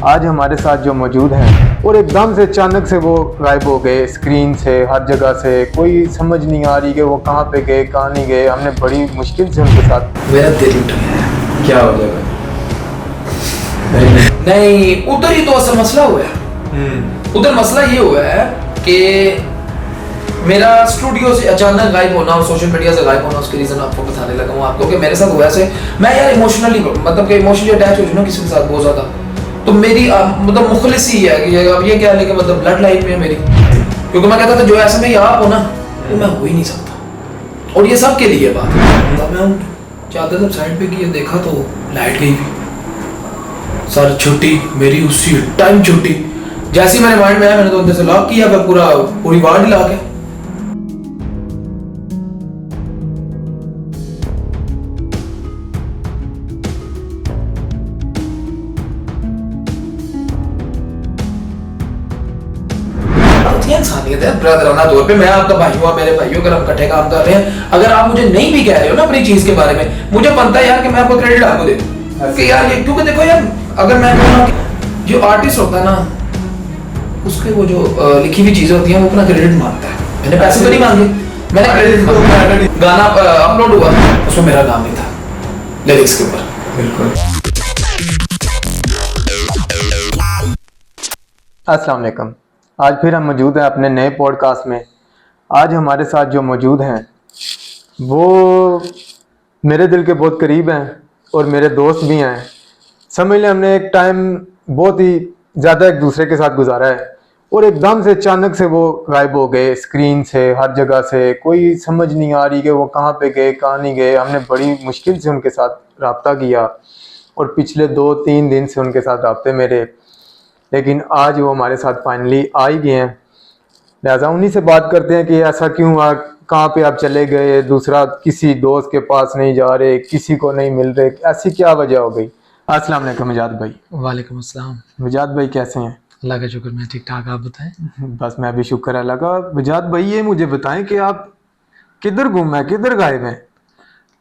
आज हमारे साथ जो मौजूद हैं और एकदम से अचानक से वो गायब हो गए स्क्रीन से, हर जगह से। कोई समझ नहीं आ रही कि वो कहाँ पे गए, कहाँ नहीं गए। हमने बड़ी मुश्किल से उनके साथ। मेरा दिल उठ गया। क्या हो जाएगा? नहीं, उधर ही तो असल मसला हुआ है। उधर मसला ये हुआ है कि मेरा स्टूडियो से अचानक गायब होना और सोशल मीडिया से गायब होना, उसके रीजन आपको बताने लगा हूँ आपको कि मेरे साथ हुआ ऐसे। मैं यार इमोशनली मतलब कि इमोशनली अटैच हो जाऊँ किसी के साथ बहुत ज्यादा, तो मेरी मतलब मुखलिस ही है कि अब ये क्या लेके मतलब ब्लड लाइन में है मेरी, क्योंकि मैं कहता था जो ऐसे में आप हो ना तो मैं हो ही नहीं सकता। और ये सब के लिए बात है। मैं चाहता जब साइड पे की देखा तो लाइट गई भी, सर छुट्टी मेरी उसी टाइम छुट्टी। जैसे ही मेरे माइंड में आया मैंने तो अंदर से लॉक किया, फिर पूरी वार्ड ही लॉक है। इंसानियत है ब्रदराना तौर पे, मैं आपका भाई हूँ, मेरे भाइयों, अगर हम इकट्ठे काम कर रहे हैं, अगर आप मुझे नहीं भी कह रहे हो ना अपनी चीज के बारे में, मुझे बनता है यार कि मैं आपको क्रेडिट आपको दे कि यार ये, क्योंकि देखो यार अगर मैं कहूँ जो आर्टिस्ट होता है ना उसके वो जो लिखी हुई चीजें होती हैं वो अपना क्रेडिट मांगता है। मैंने पैसे तो नहीं मांगे, मैंने क्रेडिट मांगा। गाना अपलोड हुआ उसमें मेरा नाम नहीं था लिरिक्स के ऊपर। बिल्कुल। अस्सलाम वालेकुम। आज फिर हम मौजूद हैं अपने नए पॉडकास्ट में। आज हमारे साथ जो मौजूद हैं वो मेरे दिल के बहुत करीब हैं और मेरे दोस्त भी हैं। समझ लें हमने एक टाइम बहुत ही ज़्यादा एक दूसरे के साथ गुजारा है और एकदम से अचानक से वो गायब हो गए स्क्रीन से, हर जगह से। कोई समझ नहीं आ रही कि वो कहाँ पे गए, कहाँ नहीं गए। हमने बड़ी मुश्किल से उनके साथ रब्ता किया और पिछले 2-3 दिन से उनके साथ रब्ते मेरे, लेकिन आज वो हमारे साथ फाइनली आ ही गए हैं। लिहाजा उन्हीं से बात करते हैं कि ऐसा क्यों हुआ, कहाँ पे आप चले गए, दूसरा किसी दोस्त के पास नहीं जा रहे, किसी को नहीं मिल रहे, ऐसी क्या वजह हो गई। अस्सलाम वालेकुम मिजाद भाई। वालेकुम अस्सलाम। मिजाद भाई कैसे हैं? अल्लाह का शुक्र, मैं ठीक ठाक, आप बताएं। बस मैं भी शुक्र अल्लाह का। मिजाद भाई ये मुझे बताएं कि आप किधर गुम है, किधर गायब हैं?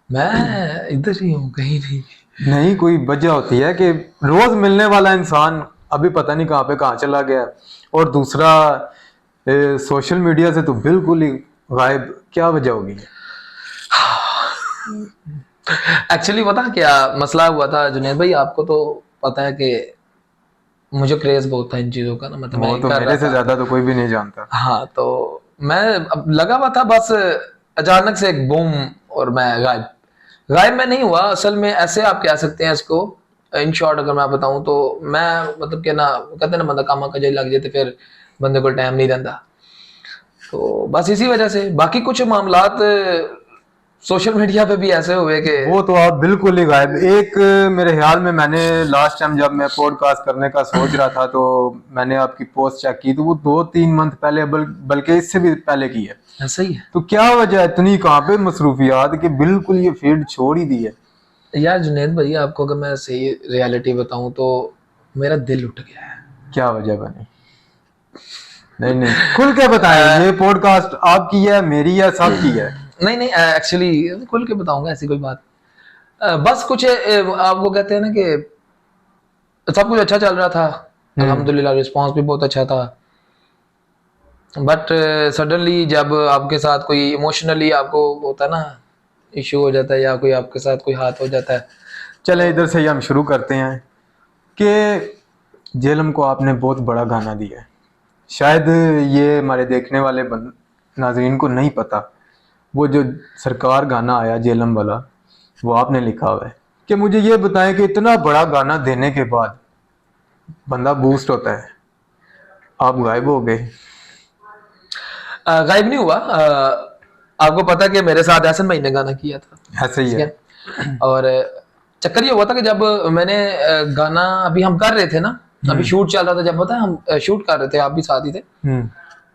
मैं इधर ही हूँ, कहीं नहीं। नहीं, कोई वजह होती है कि रोज मिलने वाला इंसान अभी पता नहीं कहाँ पे कहाँ चला गया, और दूसरा सोशल मीडिया से तो बिल्कुल ही गायब। क्या वजह होगी? एक्चुअली पता क्या मसला हुआ था जुनैद भाई, आपको तो पता है कि मुझे क्रेज बहुत था इन चीजों का ना, मतलब वो तो मेरे से ज्यादा तो कोई भी नहीं जानता। हाँ, तो मैं अब लगा हुआ था, बस अचानक से एक बूम और मैं गायब। गायब मैं नहीं हुआ, असल में ऐसे आप कह सकते हैं इसको। इन शॉर्ट अगर मैं बताऊं तो मैं मतलब कि ना कहते हैं ना बंदा कामा कजे लग जाए तो फिर बंदे को टाइम नहीं रहता, तो बस इसी वजह से। बाकी कुछ मामलात सोशल मीडिया पे भी ऐसे हुए कि वो तो आप बिल्कुल ही गायब। एक मेरे ख्याल में मैंने लास्ट टाइम जब मैं पॉडकास्ट करने का सोच रहा था तो मैंने आपकी पोस्ट चेक की तो वो 2-3 मंथ पहले बल्कि इससे भी पहले की है। ऐसा ही है तो क्या वजह इतनी कहाँ पे मसरूफियात कि बिल्कुल ये फील्ड छोड़ ही दी है? यार जुनैद भाई, आपको अगर मैं सही रियलिटी बताऊं तो मेरा दिल उठ गया है। क्या वजह बनी? नहीं खुल के बताएं। ये पॉडकास्ट आपकी है, मेरी है, सबकी है। नहीं एक्चुअली खुल के बताऊंगा, ऐसी कोई बात। बस कुछ आपको कहते हैं ना कि सब कुछ अच्छा चल रहा था, अल्हम्दुलिल्लाह, रिस्पांस भी बहुत अच्छा था। बट सडनली जब आपके साथ कोई इमोशनली आपको होता है ना इशू हो जाता है, या कोई आपके साथ कोई हाथ हो जाता है। चले इधर से ही हम शुरू करते हैं कि जेलम को आपने बहुत बड़ा गाना दिया है। शायद ये हमारे देखने वाले नाजरीन को नहीं पता, वो जो सरकार गाना आया जेलम वाला वो आपने लिखा हुआ है। कि मुझे ये बताएं कि इतना बड़ा गाना देने के बाद बंदा बूस्ट होता है, आप गायब हो गए। गायब नहीं हुआ। आपको पता है कि मेरे साथ एहसन भाई ने गाना किया था। ऐसे ही है। और चक्कर ये हुआ था कि जब मैंने गाना अभी हम कर रहे थे ना, अभी शूट चल रहा था, जब पता है हम शूट कर रहे थे, आप भी साथ ही थे,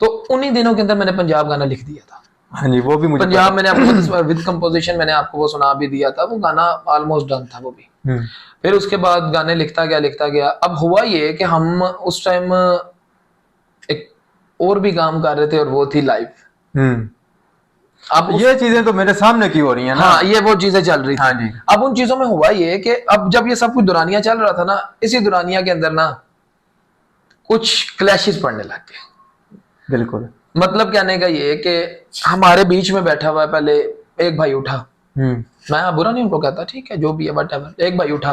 तो उन्हीं दिनों के अंदर मैंने पंजाब गाना लिख दिया था। हाँ जी, वो भी मुझे पंजाब मैंने आपको विद कंपोजिशन मैंने आपको वो सुना भी दिया था, वो गाना ऑलमोस्ट डन था वो भी। फिर उसके बाद गाने लिखता गया। अब हुआ ये कि हम उस टाइम एक और भी काम कर रहे थे और वो थी लाइव। अब ये चीजें तो मेरे सामने की हो रही है ना। हाँ, ये वो चीजें चल रही थी। हाँ जी। अब उन चीजों में हुआ ये कि अब जब ये सब कुछ दुरानिया चल रहा था ना, इसी दुरानिया के अंदर ना कुछ क्लैशेस पड़ने लग गए। बिल्कुल। मतलब कहने का ये है कि हमारे बीच में बैठा हुआ है, पहले एक भाई उठा, मैं बुरा नहीं उनको कहता, ठीक है जो भी है, बट एक भाई उठा,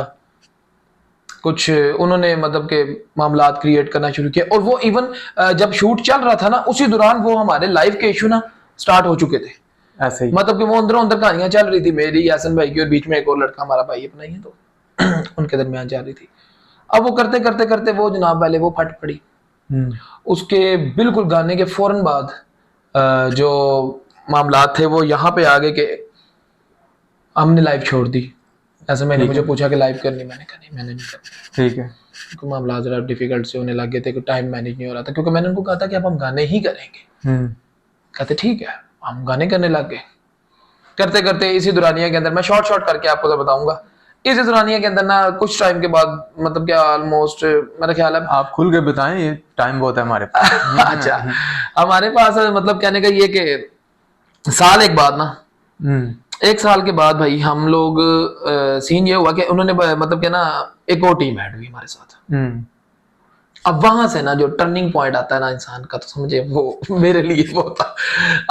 कुछ उन्होंने मतलब के मामलात क्रिएट करना शुरू किया। और वो इवन जब शूट चल रहा था ना, उसी दौरान वो हमारे लाइव के इशू ना स्टार्ट हो चुके थे। ऐसे ही मतलब कि वो अंदर अंदर कहानियां चल रही थी मेरी, यासन भाई की, और बीच में एक और लड़का हमारा भाई अपना ही है, तो उनके दरमियान चल रही थी। अब वो करते करते करते वो जनाब पहले वो फट पड़ी। उसके बिल्कुल गाने के फौरन बाद जो मामलात थे वो यहाँ पे आ गए कि हमने लाइव छोड़ दी। ऐसे मैंने मुझे पूछा कि लाइव करनी, मैंने कहा नहीं मैंने नहीं करनी, ठीक है, क्योंकि मामला जरा डिफिकल्ट से होने लग गए थे, टाइम मैनेज नहीं हो रहा था। क्योंकि मैंने उनको कहा था कि अब हम गाने ही करेंगे। कहते ठीक है, हम गाने करने लग गए। करते करते इसी दुरानिया के अंदर, मैं शॉर्ट शॉर्ट करके आपको तो बताऊंगा, इसी दुरानिया के अंदर ना कुछ टाइम के बाद, मतलब क्या ऑलमोस्ट मेरा ख्याल है, आप खुल के बताएं, ये टाइम बहुत है हमारे पास। अच्छा हमारे पास मतलब कहने का ये कि साल एक बाद ना, एक साल के बाद भाई हम लोग सीन ये हुआ कि उन्होंने मतलब क्या ना एक और टीम ऐड हुई हमारे साथ। अब वहां से ना जो टर्निंग पॉइंट आता है ना इंसान का, तो समझे वो मेरे लिए वो था।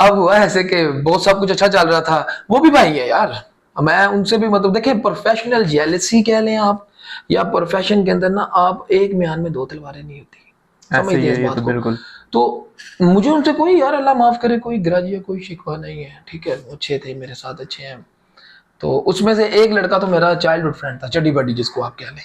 अब हुआ ऐसे कि बहुत सब कुछ अच्छा चल रहा था, वो भी भाई है यार, मैं उनसे भी मतलब देखे प्रोफेशनल जेलसी कह लें आप, या प्रोफेशन के अंदर ना आप एक म्यान में दो तलवारें नहीं होती, समझिए इस बात को। बिल्कुल। तो मुझे उनसे कोई यार अल्लाह माफ करे कोई ग्रज या कोई शिकवा नहीं है, ठीक है, अच्छे थे मेरे साथ, अच्छे हैं। तो उसमें से एक लड़का तो मेरा चाइल्डहुड फ्रेंड था, चड्डी बड्डी जिसको आप कह लें।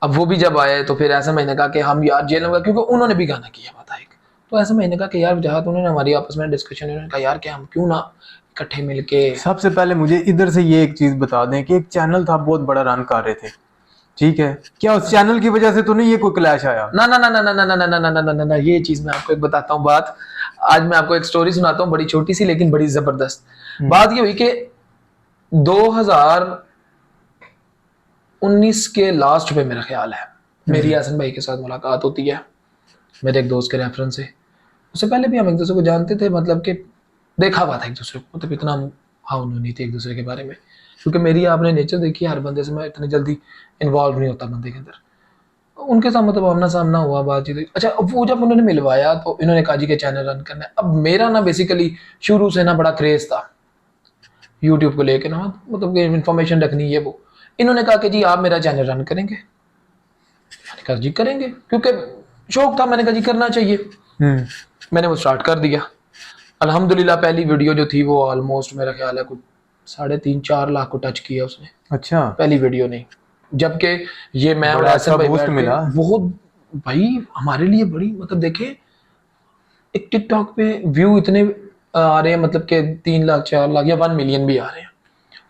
अब वो भी जब आए तो फिर ऐसा मैंने कहा कि हम यार जेल में, क्योंकि उन्होंने भी गाना किया हुआ था एक, तो ऐसा मैंने कहा कि यार जहाँ तो उन्होंने हमारी आपस में डिस्कशन, उन्होंने कहा यार कि हम क्यों ना इकट्ठे मिलके। सबसे पहले मुझे इधर से ये एक चीज बता दें कि एक चैनल था बहुत बड़ा रन कर रहे थे, ठीक है, क्या उस चैनल की वजह से तो नहीं ये कोई क्लैश आया? ना ना ना ना ना ना ना ना ना ना ना ना ना, ये चीज मैं आपको एक बताता हूँ बात। आज मैं आपको एक स्टोरी सुनाता हूँ, बड़ी छोटी सी लेकिन बड़ी जबरदस्त। बात ये हुई कि 2019 के लास्ट पे मेरा ख्याल है मेरी यासन भाई के साथ मुलाकात होती है, मेरे एक दोस्त के रेफरेंस से। उससे पहले भी हम एक दूसरे को जानते थे, मतलब कि देखा हुआ था एक दूसरे को, मतलब इतना हाँ नहीं थी एक दूसरे के बारे में, क्योंकि मेरी आपने नेचर देखी, हर बंदे से मैं इतनी जल्दी इन्वॉल्व नहीं होता बंदे के अंदर। उनके साथ मतलब आमना सामना हुआ, बातचीत। अच्छा, अब वो जब उन्होंने मिलवाया तो इन्होंने कहा जी के चैनल रन करना है। अब मेरा ना बेसिकली शुरू से ना बड़ा क्रेज था यूट्यूब को लेकर ना, मतलब कि इन्फॉर्मेशन रखनी है वो। इन्होंने कहा कि जी आप मेरा चैनल रन करेंगे, मैंने कहा जी करेंगे, क्योंकि शौक था, मैंने कहा जी करना चाहिए। मैंने वो स्टार्ट कर दिया। अल्हम्दुलिल्लाह पहली वीडियो जो थी वो ऑलमोस्ट मेरा ख्याल है कुछ 3.5-4 लाख को टच किया उसने। अच्छा, पहली वीडियो नहीं, जबकि ये मैं और अच्छा भाई बूस्ट मिला बहुत भाई हमारे लिए बड़ी, मतलब देखे एक टिकटॉक पे व्यू इतने आ रहे हैं, मतलब के 3 लाख 4 लाख या 1 मिलियन भी आ रहे हैं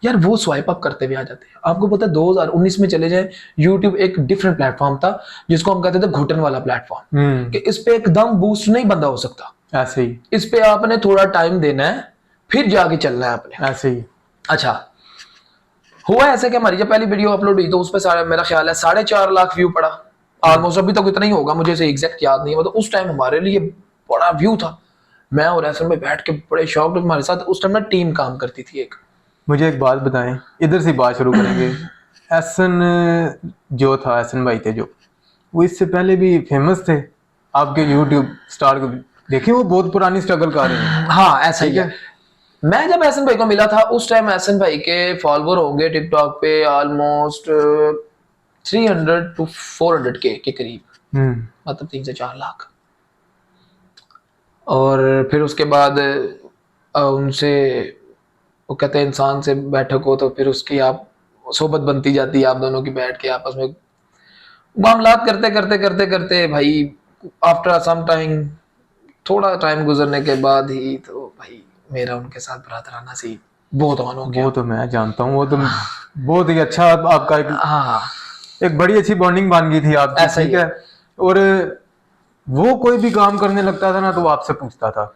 यार, वो स्वाइप अप करते हुए आ जाते हैं। आपको पता है 2019 में चले जाए, यूट्यूब एक डिफरेंट प्लेटफॉर्म था जिसको हम कहते थे घुटन वाला प्लेटफॉर्म, कि इस पे एकदम बूस्ट नहीं बंदा हो सकता, ऐसे ही इस पे आपने थोड़ा टाइम देना है फिर जाके चलना है आपने, ऐसे ही। अच्छा हुआ ऐसे कि हमारी जब पहली वीडियो अपलोड हुई तो उस पर सारा मेरा ख्याल है 4.5 लाख व्यू पड़ा ऑलमोस्ट। अभी तक इतना ही होगा, मुझे इसे एग्जैक्ट याद नहीं है, मतलब उस टाइम हमारे लिए बड़ा व्यू था। मैं और ऐसे में बैठ के बड़े शौक, हमारे साथ उस टाइम ना टीम काम करती थी एक। मुझे एक बात बताएं, इधर से बात शुरू करेंगे। एहसन जो था, एहसन भाई थे जो, वो इससे पहले भी फेमस थे आपके यूट्यूब स्टार को देखिए, वो बहुत पुरानी स्ट्रगल कर रहे हैं। हाँ ऐसा ही है। मैं जब एहसन भाई को मिला था उस टाइम एहसन भाई के फॉलोवर होंगे टिकटॉक पे ऑलमोस्ट 300 to 400 के करीब, मतलब 3 से 4 लाख। और फिर उसके बाद उनसे वो कहते हैं इंसान से बैठक हो तो फिर उसकी आप सोबत बनती जाती है, आप दोनों की बैठ के आपस में मामलात करते करते करते करते भाई आफ्टर सम टाइम, थोड़ा टाइम गुजरने के बाद ही तो भाई मेरा उनके साथ बरादराना सी बहुत ऑन हो गया। वो तो मैं जानता हूँ, वो तो बहुत ही अच्छा आपका एक बड़ी अच्छी बॉन्डिंग बन गई थी आपकी, ठीक है। और वो कोई भी काम करने लगता था ना तो वो आपसे पूछता था,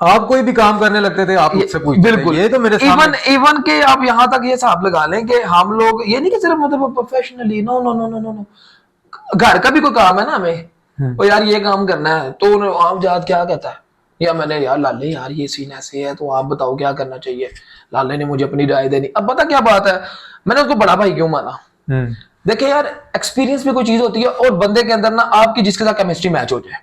आप कोई भी काम करने लगते थे आप मुझसे पूछते थे। बिल्कुल, ये तो मेरे सामने इवन के आप यहाँ तक ये हिसाब लगा लें कि हम लोग ये नहीं कि सिर्फ मतलब professionally, no no no no no no, घर का भी कोई काम है ना हमें, और यार ये काम करना है तो आम जात क्या कहता है, या मैंने यार लाले यार ये सीन ऐसे है तो आप बताओ क्या करना चाहिए, लाले ने मुझे अपनी राय देनी। अब पता क्या बात है, मैंने उसको बड़ा भाई क्यों माना, देखिए यार, एक्सपीरियंस भी कोई चीज होती है, और बंदे के अंदर ना आपकी जिसके साथ केमिस्ट्री मैच हो जाए,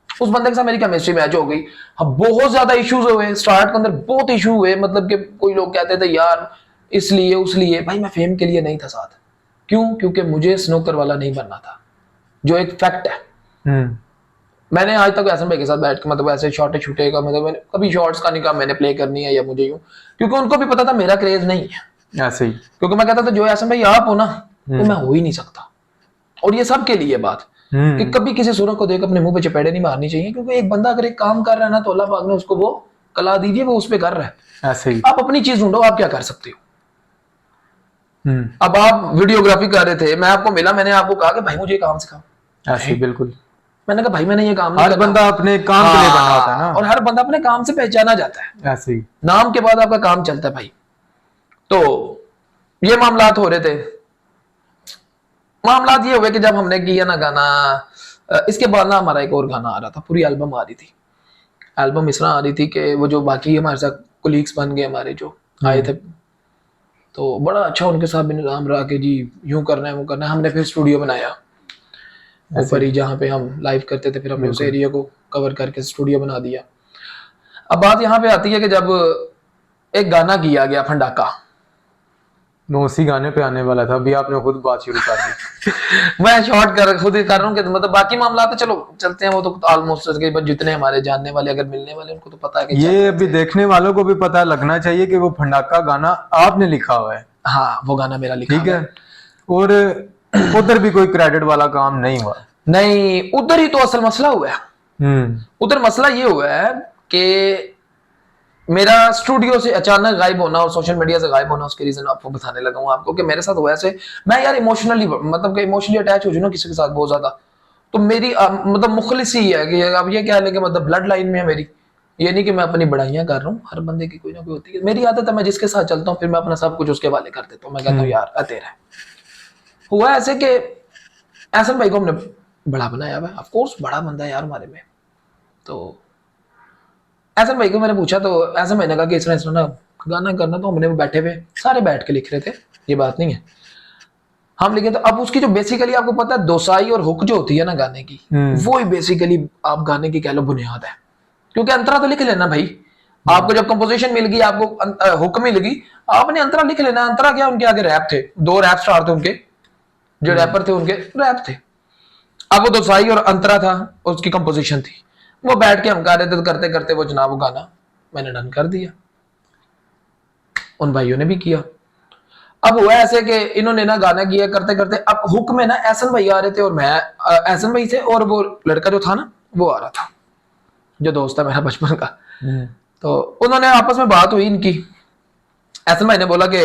उस बंदे के साथ मेरी केमिस्ट्री मैच हो गई। हाँ, बहुत ज्यादा इश्यूज हुए स्टार्ट के अंदर, बहुत इशू हुए, मतलब कि कोई लोग कहते थे यार इसलिए उसलिए, भाई मैं फेम के लिए नहीं था साथ। क्यों? क्योंकि मुझे स्नूकर वाला नहीं बनना था, जो एक फैक्ट है। मैंने आज तक एहसन भाई के साथ बैठ के मतलब ऐसे छोटे छूटे का मतलब मैंने कभी शॉर्ट्स का नहीं कहा मैंने प्ले करनी है या मुझे यूं, क्योंकि उनको भी पता था मेरा क्रेज नहीं है ऐसे ही। क्योंकि मैं कहता था जो एहसन भाई आप हो ना तो मैं हो ही नहीं सकता। और ये सबके लिए बात कि कभी किसी सूरत को देख अपने मुंह पे चपेड़े नहीं मारनी चाहिए, क्योंकि एक बंदा अगर एक काम कर रहा है ना तो अल्लाह पाक ने उसको वो कला दीजिए, वो उस पे कर रहा है। ऐसे ही। आप अपनी चीज ढूंढो, आप क्या कर सकते हो। अब आप वीडियोग्राफी कर रहे थे, मैं आपको मिला, मैंने आपको कहा कि भाई मुझे काम सिखाओ। ऐसे ही, बिल्कुल। मैंने कहा भाई मैंने ये काम नहीं हर करना। बंदा अपने काम के लिए बना होता है ना। और हर बंदा अपने काम से पहचाना जाता है, ऐसे ही। नाम के बाद आपका काम चलता है भाई। तो ये मामलात हो रहे थे। मामलात ये हुए कि जब हमने किया ना गाना, इसके बाद ना हमारा एक और गाना आ रहा था, पूरी एल्बम आ रही थी। एल्बम इस तरह आ रही थी कि वो जो बाकी हमारे साथ कोलीग्स बन गए हमारे जो आए थे, तो बड़ा अच्छा उनके साथ भी निज़ाम रहा कि जी यूं करना है वो करना है। हमने फिर स्टूडियो बनाया ऊपर ही जहाँ पे हम लाइव करते थे, फिर हमने उस एरिया को कवर करके स्टूडियो बना दिया। अब बात यहाँ पे आती है कि जब एक गाना किया गया फंडाका, मैं उसी गाने पे आने वाला था, अभी आपने खुद बात शुरू कर दी। मैं शॉर्ट कर खुद ही कर रहा हूँ कि मतलब बाकी मामला तो चलो चलते हैं, वो तो ऑलमोस्ट जितने हमारे जानने वाले अगर मिलने वाले उनको तो पता है कि ये अभी देखने वालों को भी पता लगना चाहिए कि वो फंडाका गाना आपने लिखा हुआ है। हाँ, वो गाना मेरा लिखा ठीक है। और उधर भी कोई क्रेडिट वाला काम नहीं हुआ। नहीं, उधर ही तो असल मसला हुआ है। उधर मसला ये हुआ है कि मेरा स्टूडियो से अचानक गायब होना और सोशल मीडिया से गायब होना, उसके रीजन आपको बताने लगा हूं आपको कि मेरे साथ हुआ ऐसे। मैं यार इमोशनली मतलब कि इमोशनली अटैच हो जाऊं ना किसी के साथ बहुत ज्यादा, तो मेरी मतलब मुखलिस ही है कि अब ये क्या है कि मतलब ब्लड लाइन में है मेरी। ये नहीं कि मैं अपनी बड़ाइयां कर रहा हूँ, हर बंदे की कोई ना कोई होती है। मेरी आदत है मैं जिसके साथ चलता हूँ फिर मैं अपना सब कुछ उसके हवाले कर देता हूँ। मैं कहता हूँ यार तेरा हुआ ऐसे कि एहसन भाई को हमने बड़ा बनाया हुआ है, ऑफ कोर्स बड़ा बंदा है यार हमारे में। तो एहसन भाई को मैंने पूछा तो एहसन भाई ने कहा कि इस तरह ना गाना करना, तो हमने बैठे हुए सारे बैठ के लिख रहे थे, ये बात नहीं है हम लिखे। तो अब उसकी जो बेसिकली आपको पता है दोसाई और हुक जो होती है ना गाने की, वो ही बेसिकली आप गाने की कह लो बुनियाद है। क्योंकि अंतरा तो लिख लेना भाई, आपको जब कंपोजिशन मिल गई, आपको हुक मिल गई, आपने अंतरा लिख लेना। अंतरा क्या, उनके आगे रैप थे, 2 रैप स्टार थे उनके, जो रैपर थे उनके रैप थे। अब वो दोसाई और अंतरा था, उसकी कंपोजिशन थी, वो बैठ के हम गा रहे थे। तो करते करते वो जनाब वो गाना मैंने डन कर दिया, उन भाइयों ने भी किया। अब हुआ ऐसे कि इन्होंने ना गाना किया करते करते, अब हुक में ना एहसन भाई आ रहे थे और मैं एहसन भाई थे और वो लड़का जो था ना वो आ रहा था, जो दोस्त था मेरा बचपन का। तो उन्होंने आपस में बात हुई इनकी, एहसन भाई ने बोला कि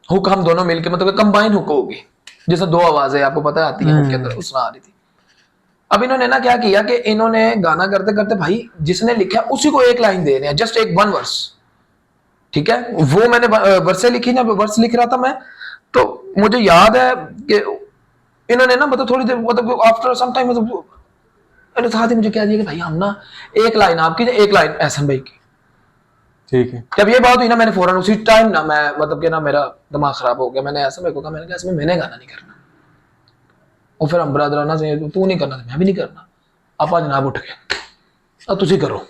हुक हम दोनों मिलके मतलब कंबाइन हुक होगी, जैसे 2 आवाजें आपको पता आती हैं उनके अंदर, उस आ रही थी। अब इन्होंने ना क्या किया कि इन्होंने गाना करते करते भाई जिसने लिखा उसी को एक लाइन दे रहे हैं, जस्ट एक 1 वर्स। ठीक है, वो मैंने वर्सें लिखी ना, वर्स लिख रहा था मैं, तो मुझे याद है कि इन्होंने ना मतलब थोड़ी देर मतलब आफ्टर सम टाइम मतलब साथ ही मुझे कह दिया कि भाई हम ना एक लाइन आपकी, एक लाइन एहसन भाई की। ठीक है। जब ये बात हुई ना, मैंने फौरन उसी टाइम ना मैं मतलब कि ना मेरा दिमाग खराब हो गया। मैंने एहसन भाई को कहा, मैंने कहा इसमें मैंने गाना नहीं करना। और फिर हम बरादराना से तू नहीं करना, मैं भी नहीं करना। आप आज जनाब उठ गए, अब तुझे करो,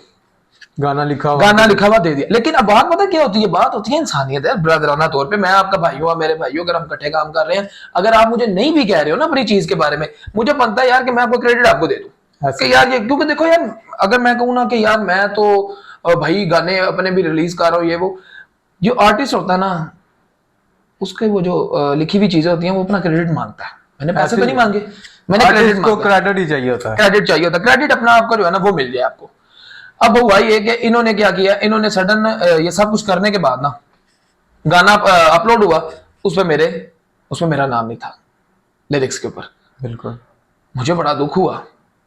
गाना लिखा हुआ दे दिया। लेकिन अब बात पता क्या होती है, बात होती है इंसानियत है, ब्रदराना तौर पे मैं आपका भाई हूँ, मेरे भाइयों, अगर हम इकट्ठे काम कर रहे हैं, अगर आप मुझे नहीं भी कह रहे हो ना अपनी चीज के बारे में, मुझे बनता है यार कि मैं आपको क्रेडिट आपको दे दूं कि यार ये, क्योंकि देखो यार अगर मैं कहूँ ना कि यार मैं तो भाई गाने अपने भी रिलीज कर रहा हूँ, ये वो जो आर्टिस्ट होता है ना उसके वो जो लिखी हुई चीजें होती हैं वो अपना क्रेडिट मांगता है। मैंने पैसे तो नहीं मांगे, मैंने क्रेडिट को क्रेडिट ही चाहिए होता है, क्रेडिट चाहिए होता है, क्रेडिट अपना आपका जो है ना वो मिल जाए आपको। अब हुआ ये कि इन्होंने क्या किया, इन्होंने सडन ये सब कुछ करने के बाद ना गाना अपलोड हुआ, उसमें मेरा नाम नहीं था लिरिक्स के ऊपर। बिल्कुल मुझे बड़ा दुख हुआ।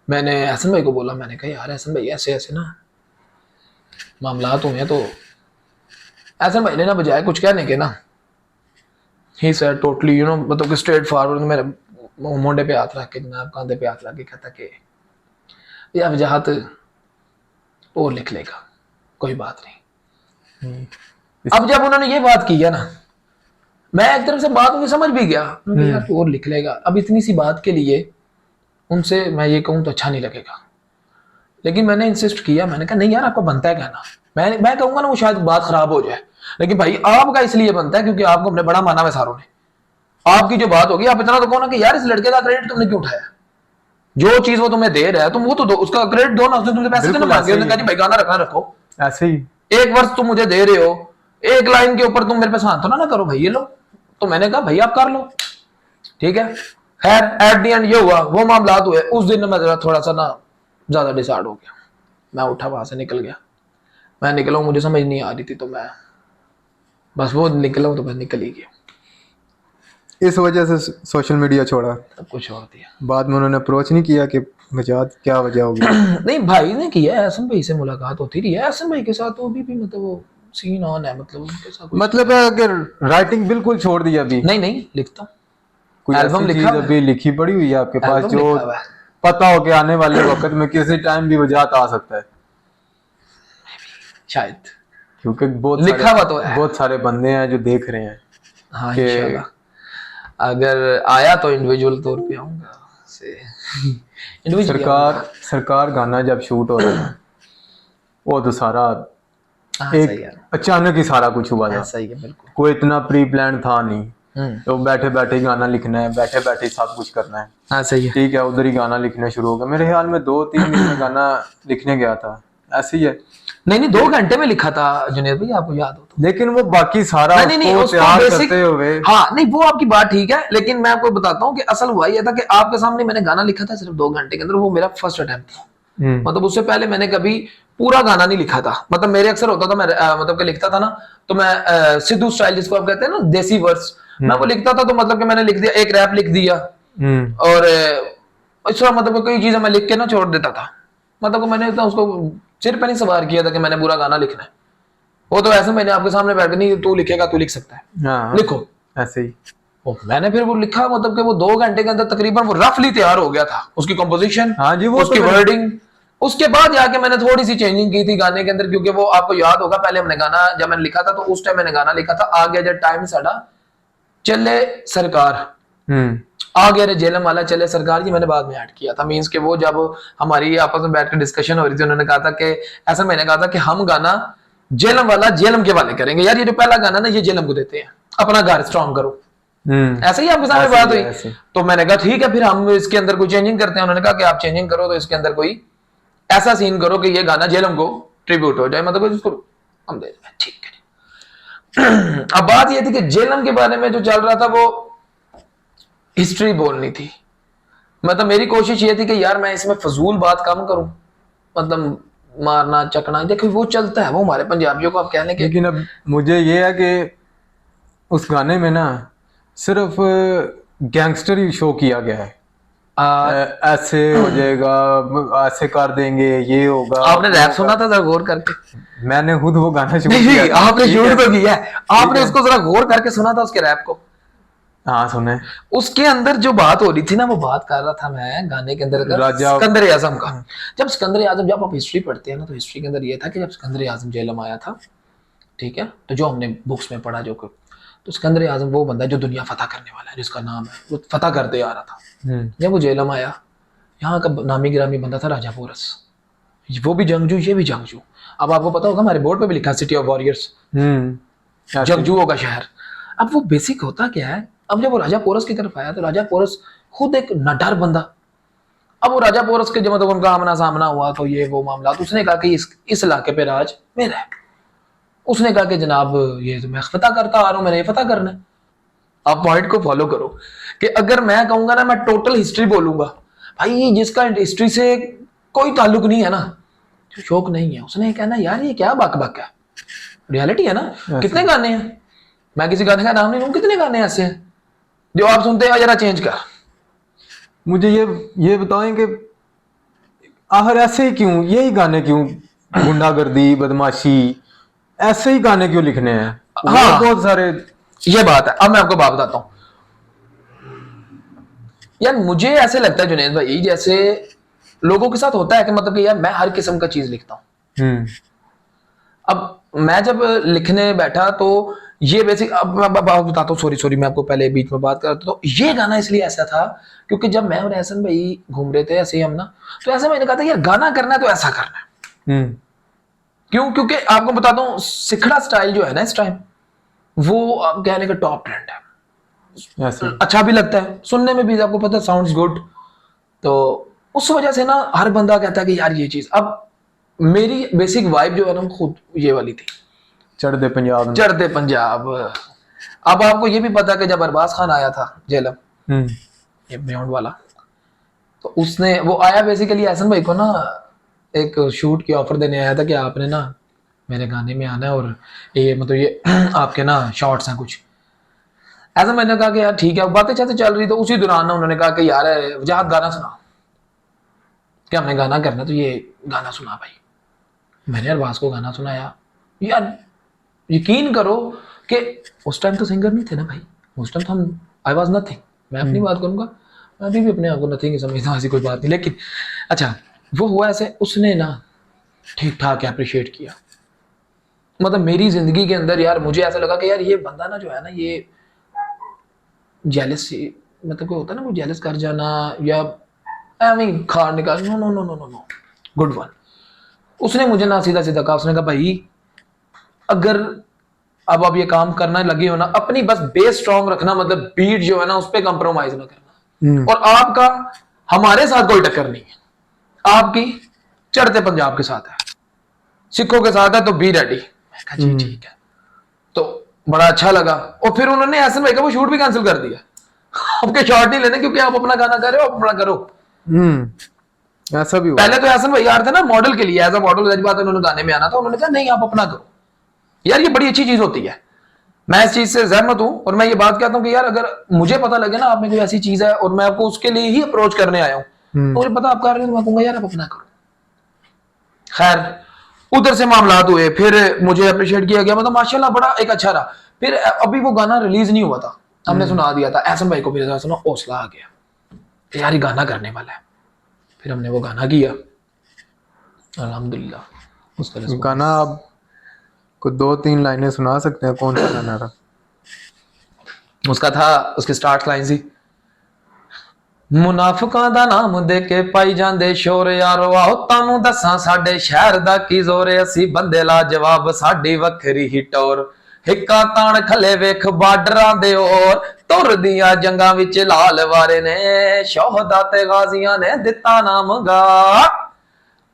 मैंने एहसन भाई को बोला, मैंने कहा यार एहसन भाई ऐसे ऐसे ना मामलात हुए हैं। तो एहसन भाई ने ना बजाय कुछ कहने के ना ही सर टोटली यू नो मतलब कि स्ट्रेट फॉरवर्ड मेरे मोंडे पे हाथ रख के, जनाब कांधे पे हाथ रख के कहता कि यार वजाहत और लिख लेगा, कोई बात नहीं। अब जब उन्होंने ये बात की है ना, मैं एक तरफ से बात उनकी समझ भी गया, यार तू और लिख लेगा, अब इतनी सी बात के लिए उनसे मैं ये कहूँ तो अच्छा नहीं लगेगा। लेकिन मैंने इंसिस्ट किया, मैंने कहा नहीं यार आपको बनता है कहना, मैं कहूंगा ना वो शायद बात खराब हो जाए, लेकिन भाई आपका इसलिए बनता है क्योंकि आपको अपने बड़ा माना है सारों ने। आपकी जो बात होगी आप इतना तो कहो ना कि यार इस लड़के का क्रेडिट तुमने क्यों उठाया, जो चीज वो तुम्हें दे रहा है तुम वो तो दो, उसका क्रेडिट दो ना, उसने तुमसे पैसे क्यों मांगे, उसने कहा जी भाई गाना रखना रखो, ऐसे ही 1 वर्ष तुम मुझे दे रहे हो, 1 लाइन के ऊपर तुम मेरे पे सांत्वना ना करो भाई ये लो। तो मैंने कहा भाई आप कर लो, ठीक है। खैर एट दी एंड ये हुआ, वो मामलात हुए। उस दिन मैं जरा थोड़ा सा ना ज्यादा डिसाइड हो गया, मैं उठा वहां से निकल गया। मैं निकला हूं, मुझे समझ नहीं आ रही थी तो मैं बस वो निकला हूं तो मैं निकल ही गया। इस वजह से सोशल मीडिया छोड़ा? सब कुछ छोड़ दिया। बाद में उन्होंने अप्रोच नहीं किया कि वजह क्या वजह होगी? नहीं भाई ने किया, एहसन भाई से मुलाकात होती रही है, एहसन भाई के साथ तो अभी भी मतलब वो सीन ऑन है, मतलब उनके साथ मतलब अगर राइटिंग बिल्कुल छोड़ दी अभी? नहीं लिखता हूँ, कोई एल्बम ऐसी लिखा चीज अभी लिखी पड़ी हुई है आपके पास एल्बम जो लिखा हुआ है। पता हो कि आने वाले वक्त में किसी टाइम भी वजह आ सकता है? शायद, क्योंकि लिखा हुआ तो है। बहुत सारे बंदे हैं जो देख रहे हैं। हाँ कि- इंशाल्लाह अगर आया तो इंडिविजुअल तौर पे आऊंगा से इंडिविजुअल सरकार गाना जब शूट हो रहा है वो तो सारा सही है, एक अचानक ही सारा कुछ हुआ था, सही है बिल्कुल। कोई इतना प्री प्लान था नहीं। तो बैठे बैठे गाना लिखना है, बैठे बैठे सब कुछ करना है, हाँ सही है। ठीक है। उधर ही गाना लिखना शुरू हो गया। मेरे ख्याल में 2-3 दिन में गाना लिखने गया था, ऐसे ही है। नहीं 2 घंटे में लिखा था जुनेद भाई, आपको याद हो तो। लेकिन वो बाकी सारा नहीं उसको उसको तैयार बेसिक करते हुए, हाँ नहीं वो आपकी बात ठीक है, लेकिन मैं आपको बताता हूँ कि असल हुआ ये था कि आपके सामने मैंने गाना लिखा था सिर्फ 2 घंटे के अंदर, वो मेरा फर्स्ट अटेम्प्ट था। मतलब उससे पहले मैंने कभी पूरा गाना नहीं लिखा था। मतलब मेरे अक्सर होता था मैं मतलब कि लिखता था ना तो मैं सिद्धू स्टाइल जिसको आप कहते हैं ना देसी वर्स, मैं वो लिखता था। तो मतलब कि मैंने लिख दिया, एक रैप लिख दिया और इस तरह मतलब कई चीजें मैं लिख के ना छोड़ देता था। मतलब मैंने इतना उसको सिर पे नहीं सवार किया था कि मैंने पूरा गाना लिखना है। वो तो ऐसे मैंने आपके सामने बैठ के नहीं तू लिखेगा तू लिख सकता है, हाँ, लिखो ऐसे ही। मैंने फिर वो लिखा, मतलब कि वो 2 घंटे के अंदर तकरीबन वो रफली तैयार हो गया था, उसकी कंपोजिशन, हाँ जी, वो उसकी तो वर्डिंग। उसके बाद जाके मैंने थोड़ी सी चेंजिंग की थी गाने के अंदर, क्योंकि वो आपको याद होगा पहले हमने गाना जब मैंने लिखा था तो उस टाइम मैंने गाना लिखा था आ गया जब टाइम साडा चले सरकार, आ गया रे जेलम वाला चले सरकार जी, मैंने बाद में ऐड किया था। मींस के वो जब हमारी आपस में बैठ कर डिस्कशन हो रही थी उन्होंने कहा था कि ऐसा, मैंने कहा था कि हम गाना जेलम वाला जेलम के वाले करेंगे यार, ये जो पहला गाना ना ये जेलम को देते हैं, अपना घर स्ट्रॉन्ग करो। ऐसे ही आपके सामने बात हुई। तो मैंने कहा ठीक है फिर हम इसके अंदर कोई चेंजिंग करते हैं। उन्होंने कहा कि आप चेंजिंग करो तो इसके अंदर कोई ऐसा सीन करो कि ये गाना जेलम को ट्रिब्यूट हो जाए, मतलब इसको हम दे दें। ठीक है। अब बात ये थी कि जेलम के बारे में जो चल रहा था वो हिस्ट्री बोलनी थी। मतलब मेरी कोशिश ये थी कि यार मैं इसमें फजूल बात कम करूं, मतलब मारना चकना देखो वो चलता है, वो हमारे पंजाबियों को आप कहने के। लेकिन अब मुझे ये है कि उस गाने में ना सिर्फ गैंगस्टर ही शो किया गया है। ऐसे हो जाएगा, ऐसे कर देंगे, ये होगा। आपने रैप सुना था जरा गौर करके? मैंने खुद वो गाना शुरू नहीं, किया। आपने शूट तो किया है, आपने उसको जरा गौर करके सुना था उसके रैप को? हाँ सुने। उसके अंदर जो बात हो रही थी ना वो बात कर रहा था मैं गाने के अंदर सिकंदर आजम का। जब सिकंदर आजम, जब आप हिस्ट्री पढ़ते हैं ना तो हिस्ट्री के अंदर ये था कि जब सिकंदर आजम जेलम आया था, ठीक है, तो जो हमने बुक्स में पढ़ा जो तो सिकंदर आजम वो बंदा जो दुनिया फतह करने वाला है, जिसका नाम है वो फतह करते आ रहा था। जब वो जेलम आया, यहाँ का नामी गिरामी बंदा था राजा पोरस, वो भी जंगजू ये भी जंगजू। अब आपको पता होगा हमारे बोर्ड पे भी लिखा सिटी ऑफ वॉरियर्स, जंगजुओं का शहर। अब वो बेसिक होता क्या है, अब जब वो राजा पोरस की तरफ आया तो राजा पोरस खुद एक नडर बंदा। अब वो राजा पोरस के जब मतलब उनका आमना सामना हुआ तो ये वो मामला, तो उसने कहा कि इस इलाके पे राज मेरा है। उसने कहा कि जनाब ये तो मैं फतह करता आ रहा हूं, मैंने ये फतह करना है। आप पॉइंट को फॉलो करो कि अगर मैं कहूंगा ना मैं टोटल हिस्ट्री बोलूंगा, भाई जिसका हिस्ट्री से कोई ताल्लुक नहीं है ना, जो शौक नहीं है, उसने कहना यार ये क्या बक बक है, रियलिटी है ना। कितने गाने हैं, मैं किसी गाने का नाम नहीं लूं, कितने गाने ऐसे हैं जो आप सुनते हैं जरा चेंज कर। मुझे ये बताएं कि आखिर ऐसे ही क्यों, यही गाने क्यों, गुंडागर्दी बदमाशी, ऐसे ही गाने क्यों लिखने हैं? हाँ बहुत सारे। ये बात है। अब मैं आपको बात बताता हूं यार, मुझे ऐसे लगता है जुनेद भाई जैसे लोगों के साथ होता है कि मतलब कि यार मैं हर किस्म का चीज लिखता हूं। अब मैं जब लिखने बैठा तो ये बेसिक, अब मैं बताता हूँ, सॉरी मैं आपको पहले बीच में बात कर रहा था। तो ये गाना इसलिए ऐसा था क्योंकि जब मैं और एहसन भाई घूम रहे थे ऐसे ही हम ना, तो ऐसा मैंने कहा था यार गाना करना है तो ऐसा करना है। क्यों? क्योंकि आपको बताता हूँ सिखड़ा स्टाइल जो है ना इस टाइम, वो आप कहने का टॉप ट्रेंड है, अच्छा भी लगता है सुनने में भी, आपको पता है साउंड्स गुड। तो उस वजह से ना हर बंदा कहता है कि यार ये चीज, अब मेरी बेसिक वाइब जो है ना खुद ये वाली थी, चढ़ते पंजाब। चढ़ते पंजाब। अब आपको ये भी पता है कि जब अरबाज खान आया था जेलम, ये बियॉन्ड वाला, तो उसने वो आया बेसिकली एहसन भाई को ना एक शूट की ऑफर देने आया था कि आपने ना मेरे गाने में आना है और ये मतलब ये आपके ना शॉर्ट्स हैं कुछ ऐसा। मैंने कहा कि यार ठीक है, बातें चलते चल रही, तो उसी दौरान ना उन्होंने कहा कि यार वजाहत गाना सुना, क्या हमने गाना करना, तो ये गाना सुना भाई। मैंने अरबाज को गाना सुनाया, यार यकीन करो कि उस टाइम तो सिंगर नहीं थे ना भाई, उस टाइम तो हम आई वॉज नथिंग। मैं अपनी बात करूंगा, मैं अभी भी अपने आप को नथिंग ही समझता हूँ, ऐसी कोई बात नहीं। लेकिन अच्छा वो हुआ ऐसे, उसने ना ठीक ठाक अप्रिशिएट किया। मतलब मेरी जिंदगी के अंदर यार मुझे ऐसा लगा कि यार ये बंदा ना जो है ना ये जेलस, मतलब कोई होता है ना वो जेलस कर जाना या खार निकाल, no no no no no no, good one. उसने मुझे ना सीधा सीधा कहा, उसने कहा भाई अगर अब आप ये काम करना लगे हो ना, अपनी बस बेस स्ट्रांग रखना, मतलब बीट जो है ना उस पर कंप्रोमाइज ना करना, और आपका हमारे साथ कोई टक्कर नहीं है, आपकी चढ़ते पंजाब के साथ है, सिखों के साथ है, तो बी रेडी। मैं कहा जी ठीक है। तो बड़ा अच्छा लगा, और फिर उन्होंने एहसन भाई का वो शूट भी कैंसिल कर दिया, आपके शॉट नहीं लेने क्योंकि आप अपना गाना कर रहे हो, अपना करो। ऐसा भी हुआ। पहले तो एहसन भाई यार थे ना मॉडल के लिए, एज अ मॉडल बात उन्होंने गाने में आना था, उन्होंने कहा नहीं आप अपना करो। यार ये बड़ी अच्छी चीज होती है, मैं इस चीज से सहमत हूं, और मैं ये बात कहता हूं कि यार अगर मुझे पता लगे ना आप में कोई ऐसी चीज है और मैं आपको उसके लिए ही अप्रोच करने आया हूं, तो मुझे पता आप कर रहे हो, तो मैं कहूंगा यार आप अपना करो। खैर उधर से मामलात हुए, फिर मुझे अप्रिशिएट किया गया, मतलब माशाल्लाह बड़ा एक अच्छा रहा। फिर अभी वो गाना रिलीज नहीं हुआ था, हमने सुना दिया था, एहसन भाई को भी सुना, हौसला आ गया यार ये गाना करने वाला है। फिर हमने वो गाना किया, अल्हम्दुलिल्लाह। उस तरह से गाना आप को 2-3 लाइनें सुना सकते हैं, कौन सा गाना था? उसका था, उसकी स्टार्ट लाइन सी, मुनाफिकां दा नाम दे के पाई जांदे शोर, यारो आओ तानू दसां साडे शहर दा की जोर, असी बंदे ला जवाब साडी वखरी ही टोर, हिक्का तान खले वेख बार्डरां दे ओर, तुर दियां जंगां विच लाल वारे ने, शोहदा ते गाजियां ने दिता नाम गा,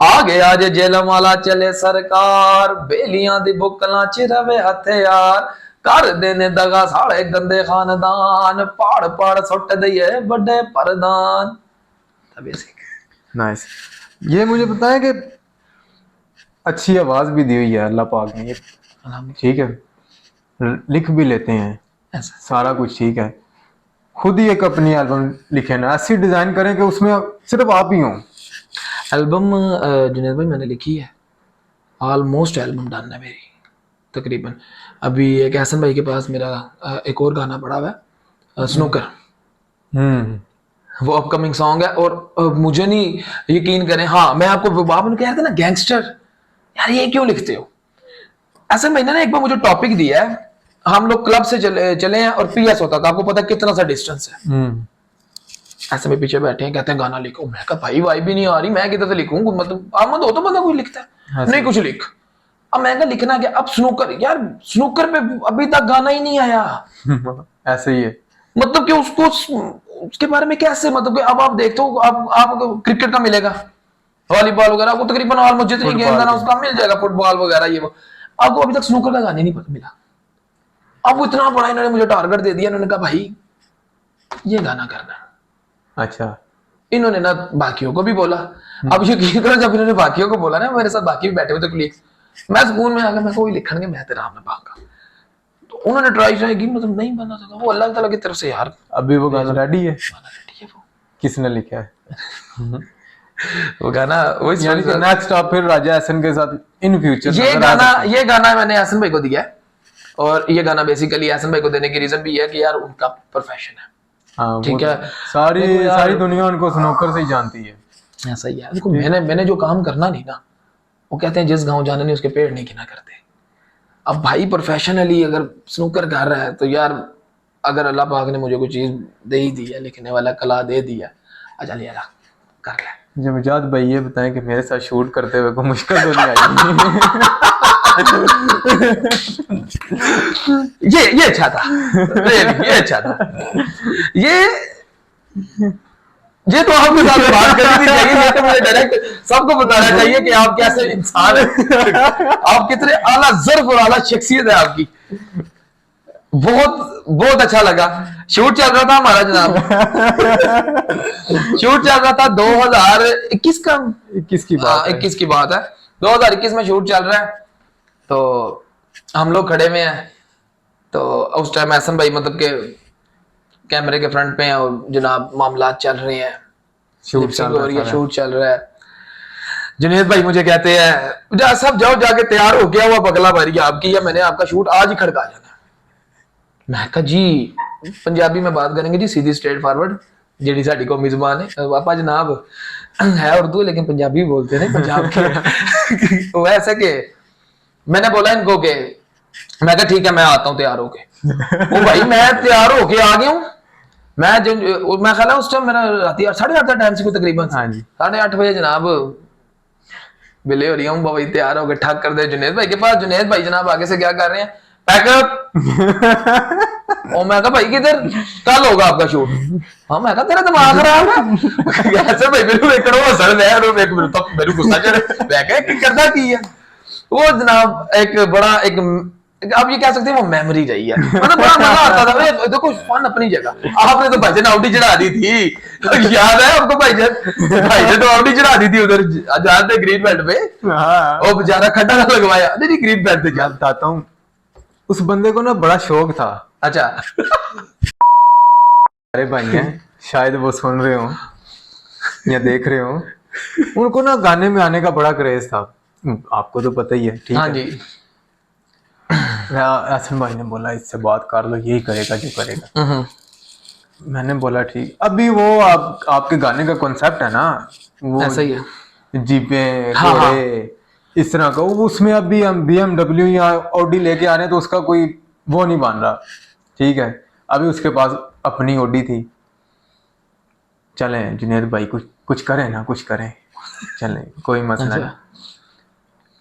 आ गया जे जेलम वाला चले सरकार, बेलियां दी बुकलां च रवे हथियार, कर देने दगा साढ़े गंदे खानदान, पाड़ पाड़ सुट दिए बड़े परदान। नाइस। ये मुझे पता है कि अच्छी आवाज भी दी हुई है अल्लाह पाक ने, ये ठीक है, लिख भी लेते हैं, सारा कुछ ठीक है। खुद ही एक अपनी एल्बम लिखे ना, ऐसी डिजाइन करें कि उसमें सिर्फ आप ही हो। एल्बम जुनैद भाई मैंने लिखी है, ऑलमोस्ट एल्बम डन है मेरी तकरीबन। अभी एक एहसन भाई के पास मेरा एक और गाना पड़ा हुआ है, स्नूकर, वो अपकमिंग सॉन्ग है। और मुझे नहीं यकीन करें, हाँ मैं आपको आपने कह रहे थे ना गैंगस्टर, यार ये क्यों लिखते हो? एहसन भाई ने एक बार मुझे टॉपिक दिया है, हम लोग क्लब से चले हैं और पीएस होता था, आपको पता है कितना सा डिस्टेंस है, ऐसे में पीछे बैठे हैं, कहते हैं गाना लिखो। मैं कहा भाई वाइब भी नहीं आ रही, मैं किधर से लिखूं, मतलब आमद हो तो बंदा कोई लिखता है, नहीं कुछ लिख। अब मैं कहा लिखना क्या, अब स्नूकर, यार स्नूकर पे अभी तक गाना ही नहीं आया। ऐसे ही है, मतलब कि उसको उसके बारे में कैसे, मतलब कि अब आप देखते हो, आप क्रिकेट का मिलेगा, वॉलीबॉल वगैरह आपको तकरीबन ऑलमोस्ट जितनी गेम ना उसका मिल जाएगा, फुटबॉल वगैरह ये वो, आपको अभी तक स्नूकर का गाने नहीं मिला। अब इतना बड़ा इन्होंने मुझे टारगेट दे दिया, इन्होंने कहा भाई ये गाना करना। अच्छा, इन्होंने ना बाकियों को भी बोला, अब यकीन करो जब इन्होंने बाकियों को बोला ना, मेरे साथ बाकी भी बैठे हुए थे कलीग्स, मैं स्कूल में आकर मैं कोई लिखणगे, मैं तेरा में पाऊंगा, तो उन्होंने ट्राई की, मतलब नहीं बना सका। वो अल्लाह ताला की तरफ से यार, अभी वो गाना रेडी है, वो किसने लिखा है? वो गाना वो यानी कि नेक्स्ट आप फिर राजा एहसन के साथ इन फ्यूचर ये गाना मैंने एहसन भाई को दिया है, और ये गाना बेसिकली एहसन भाई को देने की रीजन भी है कि यार उनका प्रोफेशन है। हाँ, ठीक है, सारी दुनिया उनको स्नूकर से ही जानती है। ऐसा ही है, देखो मैंने जो काम करना नहीं ना, वो कहते हैं जिस गांव जाने नहीं उसके पेड़ नहीं गिना करते। अब भाई प्रोफेशनली अगर स्नूकर कर रहा है तो यार अगर अल्लाह पाक ने मुझे कोई चीज दे ही दी है, लिखने वाला कला दे दिया, अच्छा यार कर ले। जब मुजाद भाई ये बताएं कि मेरे साथ शूट करते हुए कोई मुश्किल तो नहीं आई? ये अच्छा था, ये अच्छा था। ये तो आपके साथ बात करनी चाहिए, ये तो मुझे डायरेक्ट सबको बताना चाहिए कि आप कैसे इंसान हैं, आप कितने आला ज़र्फ और आला शख्सियत है आपकी। बहुत बहुत अच्छा लगा। शूट चल रहा था हमारा जनाब, शूट चल रहा था 2021 का, 21 की बात है। 21 की बात है। 2021 में शूट चल रहा है, तो हम लोग खड़े में हैं, तो उस टाइम एहसन भाई मतलब के कैमरे के फ्रंट पे हैं और जनाब मामला चल रहे हैं, शूट चल हो रही है, रहा है। शूट चल रहा है। जुनेद भाई मुझे कहते हैं सब जाओ जाके तैयार हो गया हुआ बगला भरी आपकी, या मैंने आपका शूट आज ही खड़का जाना। मैं कहा जी पंजाबी में बात करेंगे जी, सीधी स्ट्रेट फॉरवर्ड, जेडी साडी को मेजबान है पापा जनाब है उर्दू लेकिन पंजाबी भी बोलते हैं पंजाब के। वो ऐसे के मैंने बोला इनको के, मैं कहा ठीक है मैं आता हूँ तैयार होके। वो भाई मैं तैयार होके आ गया हूँ, मैं ख्याल है उस टाइम मेरा रात 8:30 का टाइम से तकरीबन। हाँ जी। 8:30 बजे जनाब बिले हो रही हूँ भाई, तैयार हो गए, ठक कर दे जुनेद भाई के पास। जुनेद भाई जनाब आगे से क्या कर रहे हैं, पैकअप। और मैं कहा भाई किधर, कल होगा आपका शूट। हाँ मैं कहा तेरा दिमाग खराब है ऐसे भाई मेरे एक करो सर है और एक मिनट तक मेरे गुस्सा चढ़े, मैं कहा कि करदा की है वो जनाब। एक बड़ा एक आप ये कह सकते हैं वो मेमोरी रही है, मतलब बड़ा मजा आता था। अरे देखो फन अपनी जगह, आपने तो भाईजान आउटी चढ़ा दी थी, याद है आपको भाईजान तो आउटी चढ़ा दी थी उधर जहाँ थे ग्रीन बेल्ट पे। हाँ। वो बेचारा खड्डा ना लगवाया, नहीं ग्रीन बेल्ट पे याद बताता हूँ, उस बंदे को ना बड़ा शौक था। अच्छा अरे भाई हैं, शायद वो सुन रहे हो या देख रहे हो, उनको ना गाने में आने का बड़ा क्रेज था, आपको तो पता ही है। ठीक हाँ है जी। हसन भाई ने बोला इससे बात कर लो, यही करेगा जो करेगा। मैंने बोला ठीक। अभी वो आपके गाने का कॉन्सेप्ट है ना, वो ऐसा ही है। जीपे हाँ, घोड़े इस तरह का, उसमें अभी हम BMW या ऑडी लेके आ रहे हैं तो उसका कोई वो नहीं बन रहा। ठीक है, अभी उसके पास अपनी ऑडी थी। चलें जुनेद भाई कुछ करें ना, कुछ करें, चलें कोई मसला नहीं।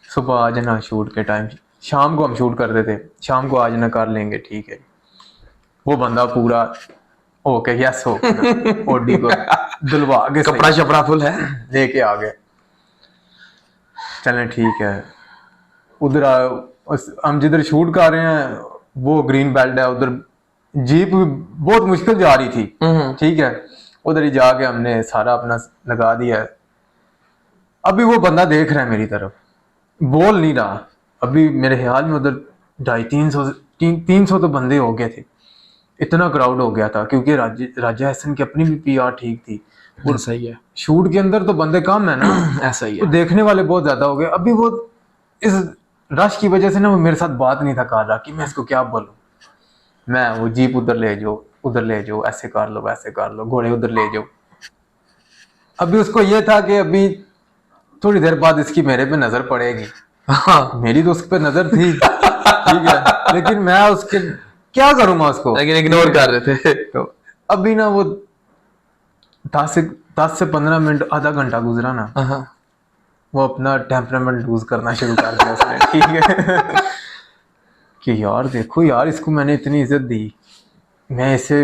सुबह आ जाना शूट के टाइम, शाम को हम शूट करते थे, शाम को आज ना कर लेंगे। ठीक है, वो बंदा पूरा ओके यस हो ऑडी को दिलवा के कपड़ा शपड़ा फुल है लेके आ गए। चलें ठीक है, उधर हम जिधर शूट कर रहे हैं वो ग्रीन बेल्ट है, उधर जीप बहुत मुश्किल जा रही थी। ठीक है, उधर ही जाके हमने सारा अपना लगा दिया। अभी वो बंदा देख रहा है मेरी तरफ, बोल नहीं रहा। अभी मेरे ख्याल में उधर 250-300 तो बंदे हो गए थे, इतना क्राउड हो गया था, क्योंकि राजा हसन की अपनी भी PR ठीक थी। और सही है, शूट के अंदर तो बंदे कम है ना, ऐसा ही तो है। देखने वाले बहुत ज्यादा हो गए। अभी वो इस रश की वजह से ना वो मेरे साथ बात नहीं था कर रहा कि मैं इसको क्या बोलूं। मैं वो जीप उधर ले जाओ, ऐसे कर लो वैसे कर लो, घोड़े उधर ले जाओ। अभी उसको ये था कि अभी थोड़ी देर बाद इसकी मेरे पे नजर पड़ेगी। हाँ, मेरी तो उस पर नजर थी ठीक है, लेकिन मैं उसके क्या करूं मैं उसको, लेकिन इग्नोर कर रहे थे। तो अभी ना वो 10 से 15 मिनट, आधा घंटा गुजरा ना, हाँ, वो अपना टेम्परामेंट लूज करना शुरू कर दिया उसने। ठीक है कि यार देखो यार, इसको मैंने इतनी इज्जत दी, मैं इसे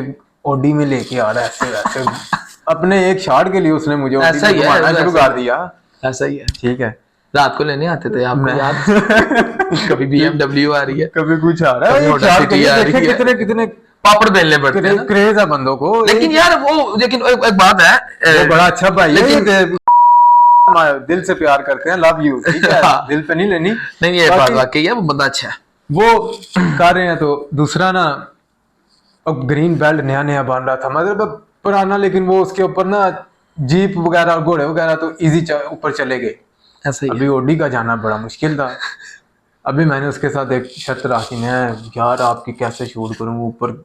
ऑडी में लेके आ रहा है ऐसे वैसे। अपने एक शॉट के लिए उसने मुझे ऑडी ऐसा ही में है, घुमाना शुरू ऐसा कर दिया। ऐसा ही है। ठीक है, रात को लेने आते थे आपको याद, कभी BMW आ रही है, कभी कुछ आ रहा कभी है, Honda शॉट City के लिए आ रही देखे है। कितने कितने पापड़ बेलने पड़ते हैं ना। क्रेज है बंदों को। लेकिन यार वो, लेकिन एक बात है, वो बड़ा अच्छा भाई है, लेकिन- ये दिल से प्यार करते हैं, लव यू। ठीक है, हाँ। दिल पे नहीं लेनी। नहीं ये बात बाकी- वाकई है, वो बंदा अच्छा है। वो कर रहे हैं। तो दूसरा ना, अब ग्रीन बेल्ट नया नया बन रहा था, मतलब पुराना, लेकिन वो उसके ऊपर ना जीप वगैरह और घोड़े वगैरह तो इजी ऊपर चले गए। ऐसा ही अभी ओडी का जाना बड़ा मुश्किल था। अभी मैंने उसके साथ एक शर्त रखी, मैं यार आपकी कैसे शूट करूँ, वो ऊपर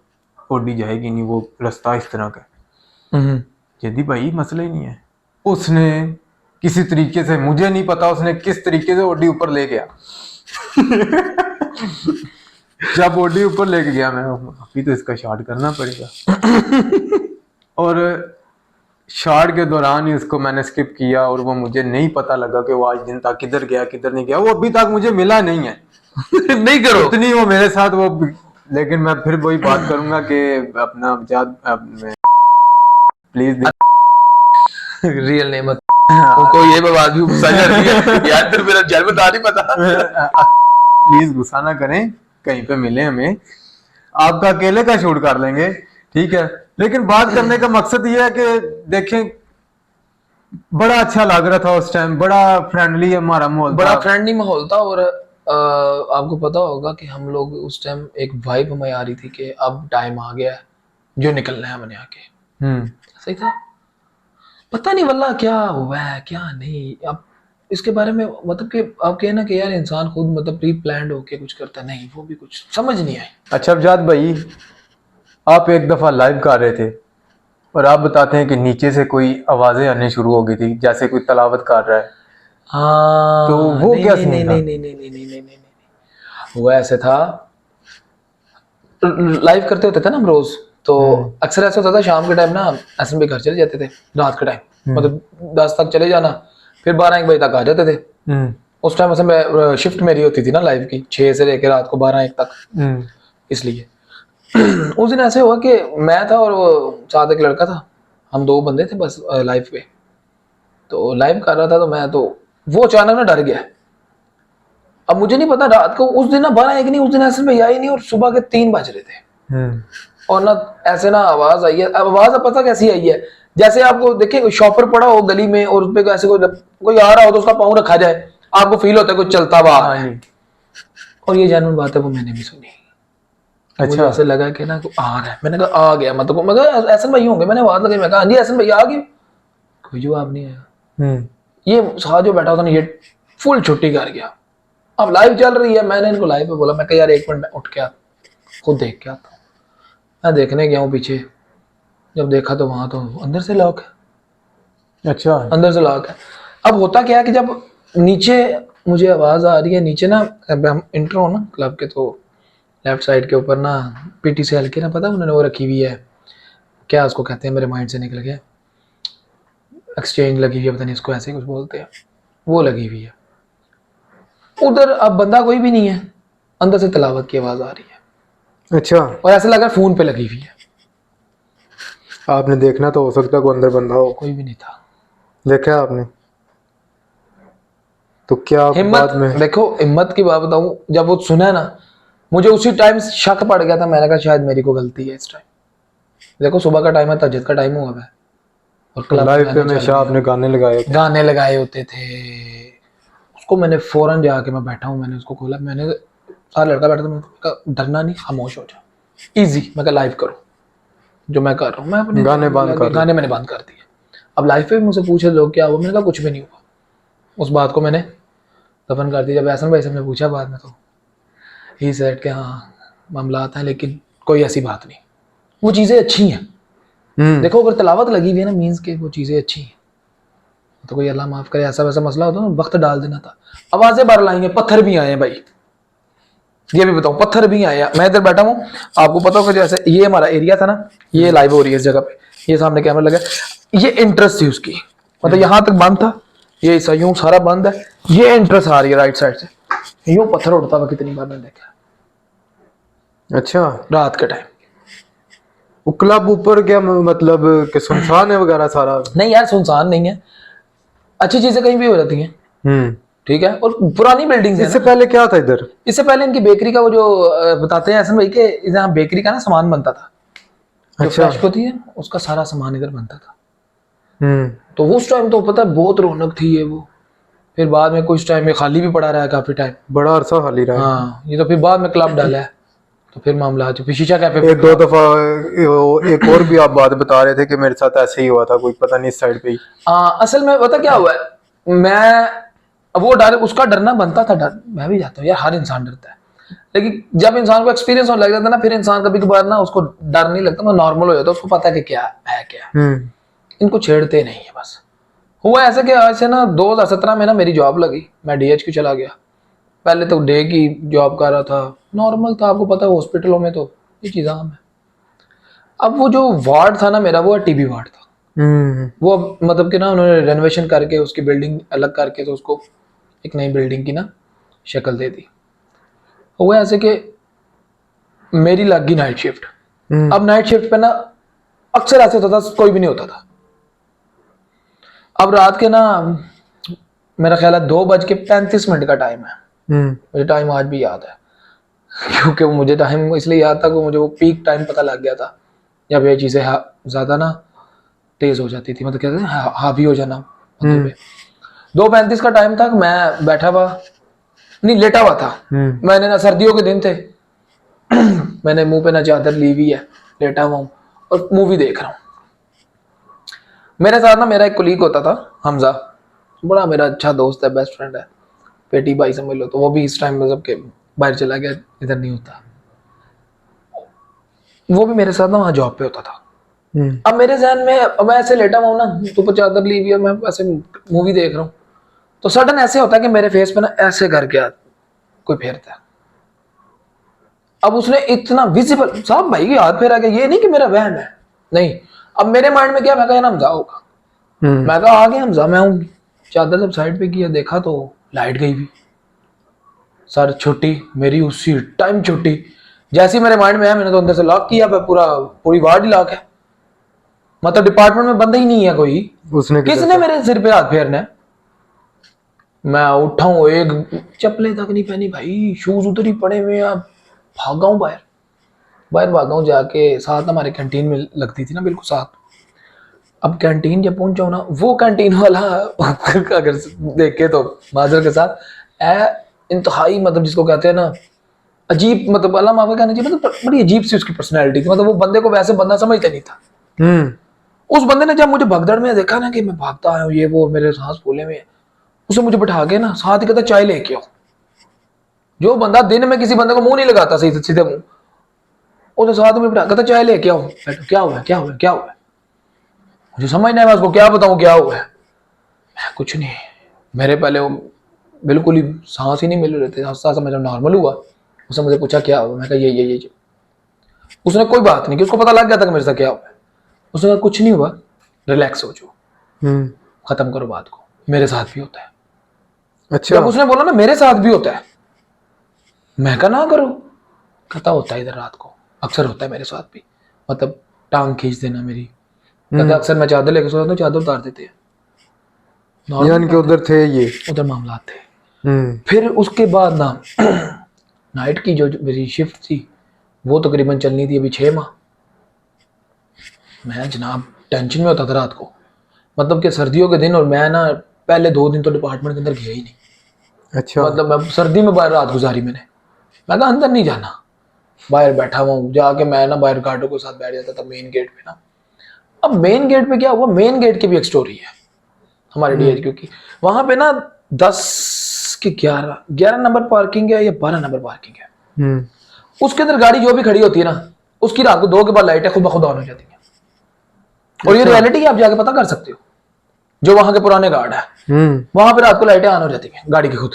ओडी जाएगी नहीं, वो रास्ता इस तरह का। है। यदि भाई मसला ही नहीं है, उसने किसी तरीके से, मुझे नहीं पता उसने किस तरीके से ओडी ऊपर ले गया। जब बॉडी ऊपर लेके गया मैं, अभी तो इसका शॉट करना पड़ेगा। और शॉट के दौरान ही उसको मैंने स्किप किया और वो मुझे नहीं पता लगा कि वो आज दिन तक किधर गया किधर नहीं गया। वो अभी तक मुझे मिला नहीं है। नहीं करो इतनी वो मेरे साथ वो, लेकिन मैं फिर वही बात करूंगा कि अपना प्लीज रियल नेम उनको ये बात भी गुस्सा कर रही है यार, तेरे मेरा जन्म था नहीं पता। प्लीज गुस्सा ना करें, कहीं पे मिले हमें, आपका अकेले का शूट कर लेंगे, ठीक है। लेकिन बात करने का मकसद ये है कि देखें, बड़ा अच्छा लग रहा था उस टाइम, बड़ा फ्रेंडली हमारा माहौल बड़ा था। फ्रेंडली माहौल था। और आपको पता होगा कि हम लोग उस टाइम एक वाइब हमें आ रही थी कि अब टाइम आ गया है जो निकलना है हमने आके। सही था। पता नहीं वल्लाह क्या हुआ है क्या नहीं। अब इसके बारे में मतलब कि आप कहना कि यार इंसान खुद मतलब प्री प्लान्ड होके कुछ करता है, नहीं वो भी कुछ समझ नहीं आई। अच्छा अफजाद भाई, आप एक दफा लाइव कर रहे थे और आप बताते हैं कि नीचे से कोई आवाजें आने शुरू हो गई थी, जैसे कोई तलावत कर रहा है। हाँ तो वो नहीं, क्या नहीं, सीन नहीं, था? नहीं, नहीं, नहीं, नहीं, नहीं, नहीं, नहीं, नहीं। वो ऐसे था, लाइव करते होते थे ना हम रोज, तो अक्सर ऐसा होता था शाम के टाइम ना ऐसे भी घर चले जाते थे, रात के टाइम मतलब 10 तक चले जाना, फिर 12-1 बजे तक आ जाते थे। उस टाइम मैं शिफ्ट मेरी होती थी ना लाइव की 6 से लेकर रात को 12-1 तक, इसलिए उस दिन ऐसे हुआ कि मैं था और वो साथ एक लड़का था, हम 2 बंदे थे बस लाइव पे। तो लाइव कर रहा था तो मैं तो वो अचानक ना डर गया। अब मुझे नहीं पता रात को उस दिन ना 12-1 नहीं, उस दिन ऐसे में आई नहीं और सुबह के 3 बज रहे थे। और ना ऐसे ना आवाज आई है। अब आवाज पता कैसी आई है, जैसे आपको देखिए कोई शॉपर पड़ा हो गली में और उसपे ऐसे कोई आ रहा हो तो उसका पाँव रखा जाए, आपको फील होता है कुछ चलता हुआ। और ये जेन्युइन बात है, वो मैंने भी सुनी। अच्छा। मुझे ऐसे लगा कि ना आ रहा है, मैंने कहा आ गया, मतलब मैं कहा ऐसा भाई होंगे, मैंने आवाज लगाई, मैं कहा हाँ जी ऐसा भैया आ गए, कोई जवाब नहीं आया। ये साथ जो बैठा होता ना ये फुल छुट्टी कर गया। अब लाइव चल रही है, मैंने इनको लाइव पे बोला, मैं कहा यार 1 मिनट उठ के खुद देख के आता हूँ। मैं देखने गया हूँ पीछे, जब देखा तो वहां तो अंदर से लॉक है। अच्छा। अंदर से लॉक है। अब होता क्या है कि जब नीचे मुझे आवाज आ रही है, नीचे ना हम इंटर हो ना क्लब के, तो लेफ्ट साइड के ऊपर ना पीटी से हल्के ना पता उन्होंने वो रखी हुई है, क्या उसको कहते हैं, मेरे माइंड से निकल गया, एक्सचेंज लगी हुई है, पता नहीं इसको ऐसे ही कुछ बोलते हैं, वो लगी हुई है उधर। अब बंदा कोई भी नहीं है, अंदर से तिलावत की आवाज आ रही है। अच्छा। और ऐसा लगा फोन पे लगी हुई है। आपने देखना तो हो सकता है कोई अंदर बंदा हो। कोई भी नहीं था। देखा आपने? तो क्या हिम्मत बाद में? देखो, हिम्मत की बात बताऊं, जब वो सुना ना मुझे उसी टाइम शक पड़ गया था। मैंने कहा शायद मेरी को गलती है इस टाइम। देखो सुबह का टाइम है, तहज्जुद का टाइम हुआ है और क्लब लाइव पे हमेशा आपने गाने लगाए थे। गाने लगाए होते थे। उसको मैंने फौरन जाके, मैं बैठा हूँ, मैंने उसको खोला, मैंने सारा लड़का बैठा था, मैंने कहा डरना नहीं, खामोश हो जाओ, इजी। मैं कहा लाइव करो जो मैं कर रहा हूँ, मैं अपने गाने बंद कर, गाने मैंने बंद कर दिए। अब लाइव पे भी मुझसे पूछे लोग क्या हुआ, मैंने कहा कुछ भी नहीं हुआ। उस बात को मैंने दफन कर दिया। जब एहसन भाई से हमने पूछा बाद में, तो ही सेड के हाँ मामला आता है, लेकिन कोई ऐसी बात नहीं, वो चीज़ें अच्छी हैं। देखो अगर तिलावत लगी हुई है ना, मीन्स के वो चीज़ें अच्छी हैं। तो कोई अल्लाह माफ़ करे ऐसा वैसा मसला होता ना, वक्त डाल देना था। आवाज़ें बार लाएंगे, पत्थर भी आए हैं भाई, ये भी बताऊं, पत्थर भी आए हैं। मैं इधर बैठा हूँ, आपको पता होगा जैसे ये हमारा एरिया था ना, ये लाइव हो रही है इस जगह पे, ये सामने कैमरा लगा, ये इंटरेस्ट थी उसकी, मतलब यहाँ तक बंद था, ये हिस्सा यूं सारा बंद है, ये इंटरेस्ट आ रही है राइट साइड से, यूं पत्थर उड़ता हुआ कितनी बार मैंने देखा। अच्छा। रात के टाइम वो क्लब ऊपर क्या मतलब कि सुनसान है वगैरह सारा? नहीं यार, सुनसान नहीं है, अच्छी चीजें कहीं भी हो जाती हैं, ठीक है। और पुरानी बिल्डिंग इससे पहले क्या था इधर? इससे पहले इनकी बेकरी का वो जो बताते हैं ऐसा भाई के यहाँ बेकरी का ना सामान बनता था, जो फ्रेश होती है उसका सारा सामान इधर बनता था। तो उस टाइम तो पता है बहुत रौनक थी ये वो। फिर बाद में कुछ टाइम में खाली भी पड़ा रहा है, काफी टाइम, बड़ा अरसा खाली रहा। हाँ, ये तो फिर बाद में क्लब डाला है, तो फिर मामला फिर शीशा कैफे एक 2 दफा एक और भी आप बात बता रहे थे कि मेरे साथ ऐसे ही हुआ था, कोई पता नहीं इस साइड पे ही। असल में पता क्या हुआ है, मैं वो डर, उसका डरना बनता था, डर मैं भी जाता हूँ यार, हर इंसान डरता है, लेकिन जब इंसान को एक्सपीरियंस होने लग जाता है ना, फिर इंसान कभी कभार ना उसको डर नहीं लगता, वो नॉर्मल हो जाता है, उसको पता है कि क्या है क्या। इनको छेड़ते नहीं है बस। हुआ ऐसा कि आज से ना 2017 में ना मेरी जॉब लगी, मैं DHQ चला गया, पहले तो डे की जॉब कर रहा था, नॉर्मल था, आपको पता है हॉस्पिटलों में तो ये चीज़ आम है। अब वो जो वार्ड था ना मेरा, वो टीबी वार्ड था। वो अब मतलब कि ना उन्होंने रेनोवेशन करके उसकी बिल्डिंग अलग करके तो उसको एक नई बिल्डिंग की ना शक्ल दे दी। वो ऐसे कि मेरी लग गई नाइट शिफ्ट। अब नाइट शिफ्ट पे ना अक्सर ऐसे होता था, कोई भी नहीं होता था। अब रात के ना मेरा ख्याल है 2:35 का टाइम है। मुझे टाइम आज भी याद है, क्योंकि मुझे टाइम इसलिए याद था कि मुझे वो पीक टाइम पता लग गया था जब ये चीज़ें ज़्यादा ना तेज हो जाती थी, मतलब कहते हैं हावी हो जाना। 2:35 का टाइम था, मैं बैठा हुआ नहीं लेटा हुआ था। मैंने ना, सर्दियों के दिन थे, मैंने मुंह पे ना चादर ली हुई है, लेटा हुआ हूँ और मूवी देख रहा हूँ। मेरे साथ ना मेरा एक कोलीग होता था, हमजा, बड़ा मेरा अच्छा दोस्त है, बेस्ट फ्रेंड है, पेटी भाई समझ लो। तो वो भी इस टाइम मतलब के बाहर चला गया, इधर नहीं होता। वो भी मेरे साथ ना वहाँ जॉब पे होता था। अब मेरे जहन में, अब मैं ऐसे लेटा हुआ हूँ ना, तो चादर ली हुई है, मैं ऐसे मूवी देख रहा हूँ, तो सडन ऐसे होता है कि मेरे फेस पे ना ऐसे करके कोई फेरता है। अब उसने इतना विजिबल, साहब भाई की हाथ फेरा गया, ये नहीं कि मेरा वहम है, नहीं। अब मेरे माइंड में क्या, मैं कहा हमजा होगा, मैं कहा आ गया हमजा, मैं हूँ। चादर जब साइड पे किया, देखा तो लाइट गई भी, सर छुट्टी मेरी उसी टाइम छुट्टी। जैसी मेरे माइंड में है, मैंने तो अंदर से लॉक किया, पूरी वार्ड ही लॉक है, मतलब डिपार्टमेंट में बंदा ही नहीं है कोई। किसने मेरे सिर पे हाथ फेरना है? मैं उठा हूँ, एक चप्पलें तक नहीं पहनी भाई, शूज उधर ही पड़े हुए, भागा हूँ बाहर भागा हूँ। जाके साथ हमारे कैंटीन में लगती थी ना, बिल्कुल साथ। अब कैंटीन जब पहुंचा हूं ना, वो कैंटीन वाला अगर देखे तो माजर के साथ इंतहाई, मतलब जिसको कहते हैं ना अजीब, मतलब अल्लाह माफ कहना चाहिए, मतलब बड़ी अजीब सी उसकी पर्सनैलिटी थी। मतलब वो बंदे को वैसे बंदा समझता नहीं था। उस बंदे ने जब मुझे भगदड़ में देखा ना कि मैं भागता आया हूँ, ये वो, मेरे सांस फूले में, उसे मुझे बिठा के ना साथ ही कहता चाय लेके आओ। जो बंदा दिन में किसी बंदे को मुंह नहीं लगाता सीधे मुंह, उसे साथ में बिठा कहता चाय लेके आओ। क्या हुआ क्या हुआ क्या हुआ? मुझे समझ नहीं आया, उसको क्या बताऊं क्या हुआ है। मैं कुछ नहीं, मेरे पहले वो बिल्कुल ही सांस ही नहीं मिल रहे थे, हंसा सा जब नॉर्मल हुआ, उसने मुझे पूछा क्या हुआ, मैं कहा ये। उसने कोई बात नहीं की, उसको पता लग गया था कि मेरे साथ क्या हुआ है। उसने कहा कुछ नहीं हुआ, रिलैक्स हो जाओ, खत्म करो बात को, मेरे साथ भी होता है। अच्छा, जब उसने बोला ना मेरे साथ भी होता है, मैं कहा ना करो, कहता होता है इधर रात को, अक्सर होता है मेरे साथ भी, मतलब टांग खींच देना मेरी। कहता अक्सर मैं चादर लेके सोता हूँ, चादर उतार देते हैं। यानी कि उधर थे, ये उधर मामला थे। फिर उसके बाद ना नाइट की जो मेरी शिफ्ट थी, वो तकरीबन चलनी थी अभी 6 माह। मैं जनाब टेंशन में होता था रात को, मतलब कि सर्दियों के दिन, और मैं ना पहले 2 दिन तो डिपार्टमेंट के अंदर गया ही नहीं। अच्छा, मतलब मैं सर्दी में बाहर रात गुजारी मैंने कहा अंदर नहीं जाना, बाहर बैठा हुआ हूँ। जाके मैं ना बाहर गार्डों के साथ बैठ जाता था मेन गेट पे ना। अब मेन गेट पे क्या हुआ, मेन गेट की भी एक स्टोरी है हमारे डीएचक्यू की। वहां पे ना 10 की 11 नंबर पार्किंग है या 12 नंबर पार्किंग है। उसके अंदर गाड़ी जो भी खड़ी होती है ना, उसकी रात को 2 के बाद लाइटें खुद ब खुद ऑन हो जाती है। और ये रियलिटी आप जाके पता कर सकते हो, जो वहां के पुराने गार्ड है, वहां पे रात को लाइटें ऑन हो जाती है गाड़ी की खुद।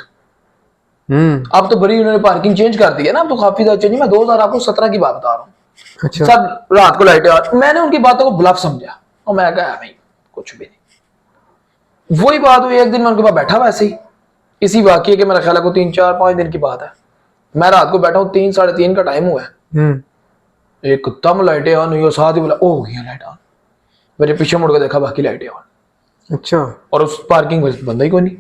अब तो बड़ी उन्होंने पार्किंग चेंज कर दी है ना, अब तो काफी ज्यादा चेंज। मैं 2017 की बात बता रहा हूँ। अच्छा। सब रात को लाइटें ऑन। मैंने उनकी बातों को ब्लफ समझा और मैं कहा भाई कुछ भी नहीं। वही बात हुई, एक दिन मैं उनके पास बैठा वैसे ही, इसी वाकये के मेरा ख्याल है 3, 4, 5 दिन की बात है। मैं रात को बैठा हूँ, 3, 3:30 का टाइम हुआ है, एकदम लाइटें ऑन हुई और साथ ही बोला ओ हो गई लाइट ऑन। मेरे पीछे मुड़ के देखा, बाकी लाइटें ऑन। अच्छा। और उस पार्किंग में बंदा ही कोई नहीं,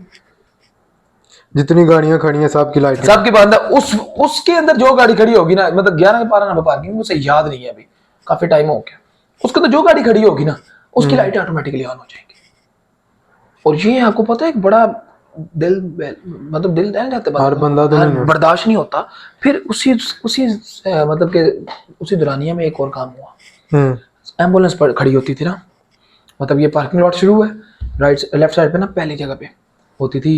जितनी गाड़ियां खड़ी हैं सबकी लाइट, सबकी बंद है। उसके अंदर जो गाड़ी खड़ी होगी ना, मतलब 11-12 नंबर पार्किंग, मुझे याद नहीं है अभी, काफी टाइम हो गया। उसके अंदर जो गाड़ी खड़ी होगी ना, उसकी लाइटें ऑटोमेटिकली ऑन हो जाएंगी। और ये आपको पता है एक बड़ा दिल, मतलब दिल दहल जाता है, हर बंदा तो नहीं बर्दाश्त नहीं होता। फिर उसी मतलब के उसी दुरानिया में एक और काम हुआ। एम्बुलेंस खड़ी होती थी ना, मतलब ये पार्किंग लॉट शुरू है, लेफ्ट साइड पे ना पहली जगह पे होती थी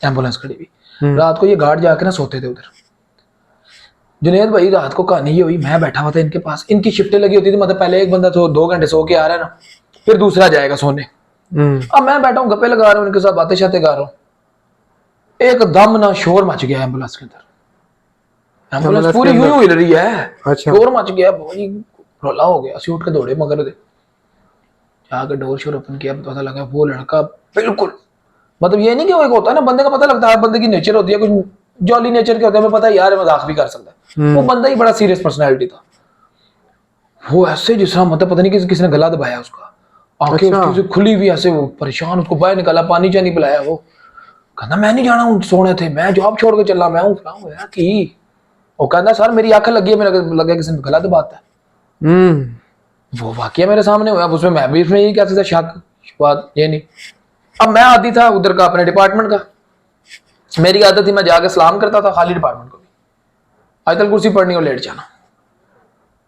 एम्बुलेंस खड़ी हुई। रात को ये गार्ड जाके ना सोते थे उधर। जुनेद भाई रात को कहानी ये हुई, मैं बैठा हुआ था इनके पास, इनकी शिफ्टें लगी होती थी, मतलब पहले एक बंदा तो 2 घंटे सो के आ रहा है ना, फिर दूसरा जाएगा सोने। अब मैं बैठा हूँ, गप्पे लगा रहा हूँ, उनके साथ बातें शातें कर रहा हूँ। एकदम ना शोर मच गया एम्बुलेंस के अंदर। एम्बुलेंस एम्बुलेंस पूरी के यूं अंदर? हिल रही है, अच्छा। शोर मच गया भाई, रोला हो गया। ਅਸੀਂ ਉੱਠ के दौड़े मगर दे, जाके डोर शोर ओपन किया, पता लगा वो लड़का बिल्कुल, मतलब ये नहीं कि वो एक होता है ना बंदे का पता लगता है, बंदे की नेचर होती है, कुछ जॉली नेचर के होते हैं, हमें पता है यार मजाक भी कर सकता है, वो बंदा ही बड़ा सीरियस पर्सनैलिटी था। वो ऐसे जिस तरह मतलब पता नहीं किसने गला दबाया उसका, आंखें अच्छा। उसकी खुली हुई ऐसे, वो परेशान, उसको बाहर निकाला, पानी चानी पिलाया। वो कहना मैं नहीं जाना हूँ, सोने थे, मैं जॉब छोड़ के चला, मैं हूँ यार की। वो कहना सर मेरी आंखें लगी है, मेरे लगा किसी ने गला दबाता है। वो वाकया मेरे सामने हुआ, अब उसमें मैं भी इसमें यही कहता था शक, बात ये नहीं। अब मैं आदि था उधर का अपने डिपार्टमेंट का, मेरी आदत थी मैं जाके सलाम करता था खाली डिपार्टमेंट को भी, आयतल कुर्सी पढ़नी और लेट जाना।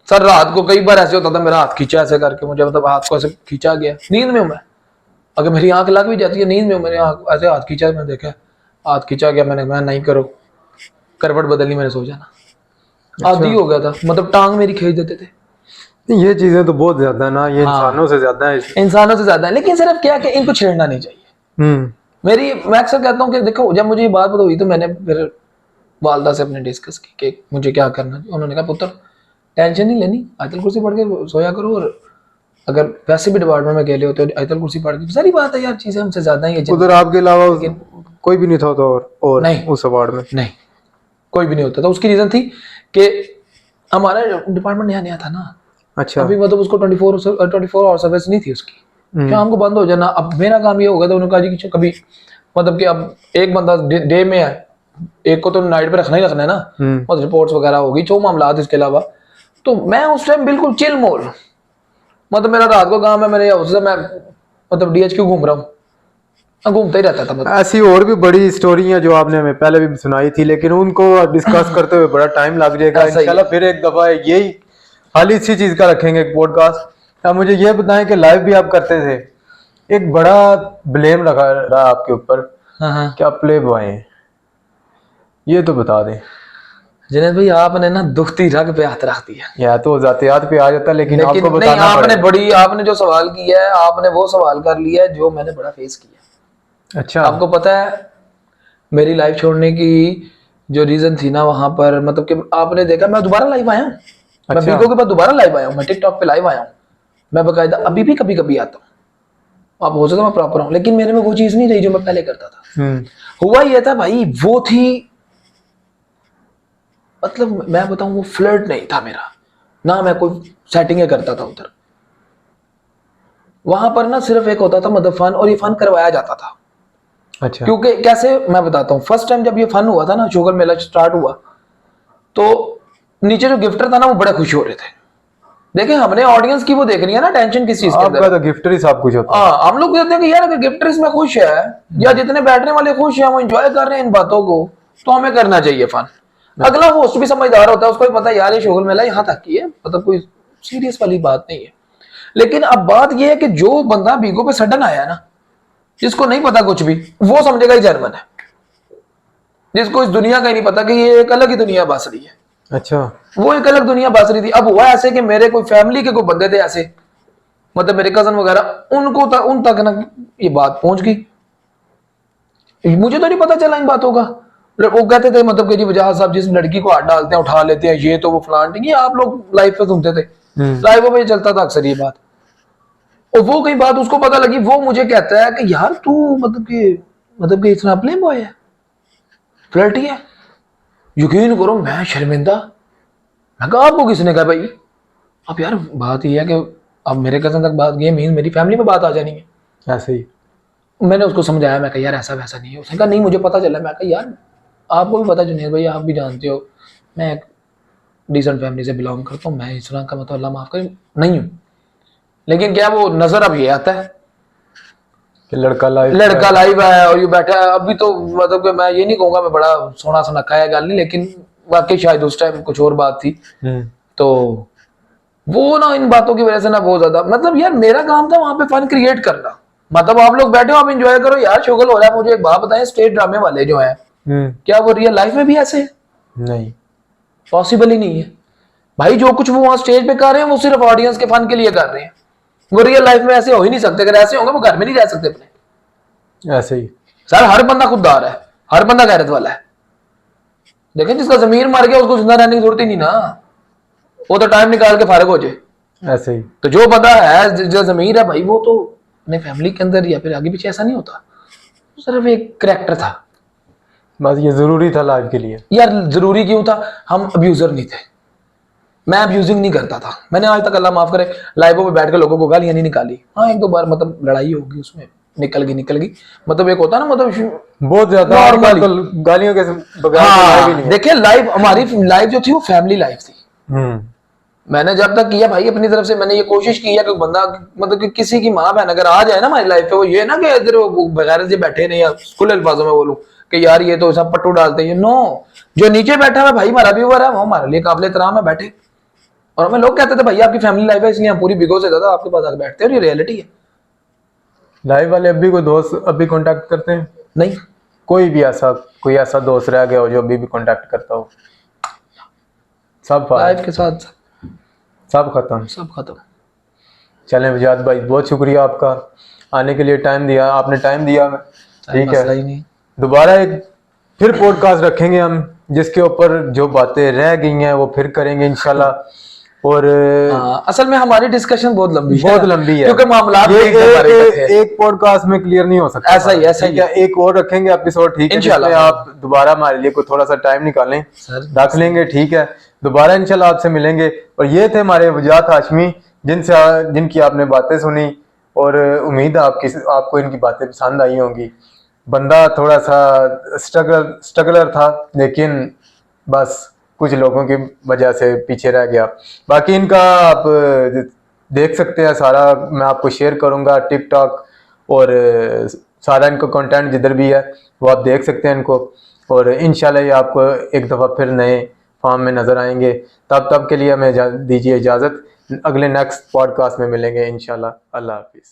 सर रात को कई बार ऐसे होता था मेरा हाथ खींचा ऐसे करके, मुझे मतलब हाथ को ऐसे खींचा गया, नींद में हूं मैं, अगर मेरी आंख लग भी जाती है नींद में हूं, मेरे आंख ऐसे हाथ खींचा, मैंने देखा हाथ खींचा गया, मैं नहीं करो, करवट बदलनी, मैंने सो जाना। आदि हो गया था, मतलब टांग मेरी खींच देते थे। ये चीजें तो बहुत ज्यादा ना, ये इंसानों से ज्यादा है। इंसानों से ज्यादा है, लेकिन सिर्फ क्या कि इनको छेड़ना नहीं चाहिए। मैं अक्सर कहता हूँ कि देखो जब मुझे ये बात पता हुई तो मैंने फिर वालदा से अपने डिस्कस की कि मुझे क्या करना है। उन्होंने कहा पुत्र टेंशन नहीं लेनी, आयतल कुर्सी पढ़ के सोया करो, और अगर वैसे भी डिपार्टमेंट में अकेले होते हो आयतल कुर्सी पढ़ के, सारी बात है यार, चीजें हमसे ज्यादा ही है। उधर आपके अलावा कोई भी नहीं था तो और नहीं, उस अवार्ड में नहीं कोई भी नहीं होता था। उसकी रीजन थी कि हमारा डिपार्टमेंट नया नया था ना, अच्छा। अभी मतलब उसको 24 आवर सर्विस नहीं थी उसकी, शाम को बंद हो जाना। अब मेरा काम ये हो गया था, उन्होंने कहा जी कि कभी मतलब कि अब एक बंदा डे में है, एक को तो नाइट पे रखना ही रखना है ना, मतलब रिपोर्ट्स वगैरह होगी, जो मामला इसके अलावा। तो मैं उस टाइम बिल्कुल चिल मोड, मतलब मेरा रात को काम है, मेरे हाउस से मैं मतलब DHQ घूम रहा हूँ, मैं घूमता ही रहता था। मतलब ऐसी और भी बड़ी स्टोरी है जो आपने हमें पहले भी सुनाई थी, लेकिन उनको डिस्कस करते हुए बड़ा टाइम लग जाएगा। ऐसा ही। इंशाल्लाह फिर एक दफा यही खाली इसी चीज का रखेंगे एक पॉडकास्ट। अब मुझे ये बताएं कि लाइव भी आप करते थे, एक बड़ा ब्लेम रहा आपके ऊपर, क्या प्ले बॉय हैं, ये तो बता दें। जुनैद भाई आपने ना दुखती रग पे हाथ रख दिया, या तो जातियात पे आ जाता, लेकिन आपको नहीं बताना आपने पड़ेगा। बड़ी, आपने जो सवाल किया है आपने वो सवाल कर लिया है जो मैंने बड़ा फेस किया। अच्छा। आपको पता है मेरी लाइफ छोड़ने की जो रीजन थी ना वहां पर, मतलब कि आपने देखा मैं दोबारा लाइव आया हूँ, मैं अच्छा। बीको के बाद दोबारा लाइव आया हूँ, मैं टिकटॉक पे लाइव आया हूँ, मैं बकायदा अभी भी कभी कभी आता हूँ। आप हो सकता मैं प्रॉपर हूँ, लेकिन मेरे में वो चीज नहीं रही जो मैं पहले करता था। हुआ ये था भाई, वो थी मतलब मैं बताऊं वो फ्लर्ट नहीं था मेरा ना, मैं कोई सेटिंग करता था उधर। वहां पर ना सिर्फ एक होता था मतलब फन, और ये फन करवाया जाता था। अच्छा। क्योंकि कैसे मैं बताता हूँ, फर्स्ट टाइम जब ये फन हुआ था ना, शुगर मेला स्टार्ट हुआ, तो नीचे जो गिफ्टर था ना वो बड़े खुश हो रहे थे। देखिए हमने ऑडियंस की वो देखनी है ना, टेंशन किस चीज के आपका अंदर। तो गिफ्टर ही सब कुछ होता है। हाँ हम लोग कहते हैं कि यार अगर गिफ्टर इसमें खुश है या जितने बैठने वाले खुश हैं, वो एंजॉय कर रहे हैं इन बातों को, तो हमें करना चाहिए फन। अगला होस्ट भी समझदार होता है, उसको भी पता है यार ये शुगर मेला यहाँ तक की है, मतलब कोई सीरियस वाली बात नहीं है। लेकिन अब बात यह है कि जो बंदा बीगो पे सडन आया ना, जिसको नहीं पता कुछ भी, वो समझेगा ही जर्मन है, जिसको इस दुनिया का ही नहीं पता कि ये एक अलग ही दुनिया बस रही है। अच्छा। वो एक अलग दुनिया बस रही थी। अब हुआ ऐसे कि मेरे कोई फैमिली के कोई बंदे थे ऐसे, मतलब मेरे कजन वगैरह, उनको उन तक ना ये बात पहुंच गई। मुझे तो नहीं पता चला इन बातों का। वो कहते थे मतलब कि जी वजाहत साहब जिस लड़की को हाथ डालते हैं उठा लेते हैं, ये तो वो फलान, ये आप लोग लाइव पे सुनते थे, लाइव पे चलता था अक्सर ये बात। और वो कई बात उसको पता लगी, वो मुझे कहता है कि यार तू मतलब कि इतना प्ले बॉय है, फ्लर्टी है। यकीन करो मैं शर्मिंदा, मैं कहा आपको किसने कहा भाई। अब यार बात यह है कि अब मेरे कजन तक बात गई, मीन मेरी फैमिली में बात आ जानी है। ऐसे ही मैंने उसको समझाया, मैं कहा यार ऐसा वैसा नहीं है। उसने कहा नहीं मुझे पता चला। मैं कहा यार आपको भी पता जुनैद भाई, आप भी जानते हो मैं एक डिसेंट फैमिली से बिलोंग करता हूँ, मैं इस तरह का मतलब अल्लाह माफ करे नहीं हूँ। लेकिन क्या वो नजर अब ये आता है कि लड़का लाइव है और ये बैठा है। अभी तो मतलब कि मैं ये नहीं कहूंगा मैं बड़ा सोना सुनखा है गल नहीं, लेकिन वाकई शायद उस टाइम कुछ और बात थी। तो वो ना इन बातों की वजह से ना बहुत ज्यादा, मतलब यार मेरा काम था वहां पे फन क्रिएट करना। मतलब आप लोग बैठे हो, आप एंजॉय करो यार, शुगल हो रहा है। मुझे एक बात बताएं, स्टेज ड्रामे वाले जो हैं क्या वो रियल लाइफ में भी ऐसे है? नहीं, पॉसिबल ही नहीं है भाई। जो कुछ वो वहां स्टेज पे कर रहे हैं वो सिर्फ ऑडियंस के फन के लिए कर रहे हैं, वो रियल लाइफ में ऐसे हो ही नहीं सकते। अगर ऐसे होंगे वो घर में नहीं रह सकते अपने। ऐसे ही सर हर बंदा खुददार है, हर बंदा गैरत वाला है। देखें जिसका जमीर मर गया उसको जिंदा रहने की जरूरत ही नहीं ना, वो तो टाइम निकाल के फारिग हो जाए। ऐसे ही तो जो बंदा है जो जमीर है भाई, वो तो अपने फैमिली के अंदर या फिर आगे पीछे ऐसा नहीं होता, सिर्फ एक करेक्टर था। बस ये जरूरी था लाइफ के लिए। यार जरूरी क्यों था, हम अब्यूजर नहीं थे, मैं अब्यूजिंग नहीं करता था। मैंने आज तक अल्लाह माफ करे लाइवों पे बैठ के लोगों को गालियां नहीं निकाली। हाँ एक दो बार मतलब लड़ाई होगी उसमें निकल गई, मतलब एक होता है ना, मतलब बहुत ज्यादा Normally। तो गालियों के बगैर तो लाइफ ही नहीं हाँ है। देखिए लाइव, हमारी लाइफ जो थी वो फैमिली लाइफ थी। हम्म, मैंने जब तक किया भाई अपनी तरफ से मैंने ये कोशिश की है कि बंदा मतलब कि किसी की माँ बहन अगर आ जाए ना हमारी लाइफ पे, वो ये ना कि इधर वो बगैर से बैठे नहीं, या खुले अल्फाजों में बोलूं कि यार ये तो सब पट्टू डालते हैं। नो, जो नीचे बैठा है भाई हमारा व्यूअर है, वो हमारे लिए काबिल एहतराम है, बैठे। और हमें लोग कहते थे भाई आपकी फैमिली लाइफ है इसलिए हम पूरी बिगो से ज्यादा आपके पास आके बैठते हैं, और ये रियलिटी है। लाइफ वाले अभी कोई दोस्त अभी कांटेक्ट करते हैं? नहीं, कोई ऐसा दोस्त रह गया हो जो अभी भी कांटेक्ट करता हो? सब लाइफ के साथ सब खत्म। सब खत्म। चलें वजाद भाई, बहुत शुक्रिया आपका आने के लिए, टाइम दिया आपने, टाइम दिया। ठीक मसला है, ही नहीं। दोबारा एक फिर पॉडकास्ट रखेंगे हम, जिसके ऊपर जो बातें रह गई हैं वो फिर करेंगे इंशाल्लाह। और असल में हमारी डिस्कशन बहुत लंबी है, क्योंकि मामला एक पॉडकास्ट में क्लियर नहीं हो सकता। ऐसा ही ठीक है, एक और रखेंगे एपिसोड, ठीक है, जिसमें आप दोबारा हमारे लिए कोई थोड़ा सा टाइम निकालें, रख लेंगे। ठीक है, दोबारा इंशाल्लाह आपसे मिलेंगे। और ये थे हमारे वजाद हाशमी, जिनकी आपने बातें सुनी, और उम्मीद है आपको इनकी बातें पसंद आई होंगी। बंदा थोड़ा सा स्ट्रगलर था, लेकिन बस कुछ लोगों की वजह से पीछे रह गया। बाकी इनका आप देख सकते हैं, सारा मैं आपको शेयर करूंगा, टिकटॉक और सारा इनका कंटेंट जिधर भी है वो आप देख सकते हैं इनको। और इंशाल्लाह ये आपको एक दफ़ा फिर नए फॉर्म में नज़र आएंगे। तब के लिए हमें दीजिए इजाज़त, अगले नेक्स्ट पॉडकास्ट में मिलेंगे इंशाल्लाह। अल्लाह हाफिज़।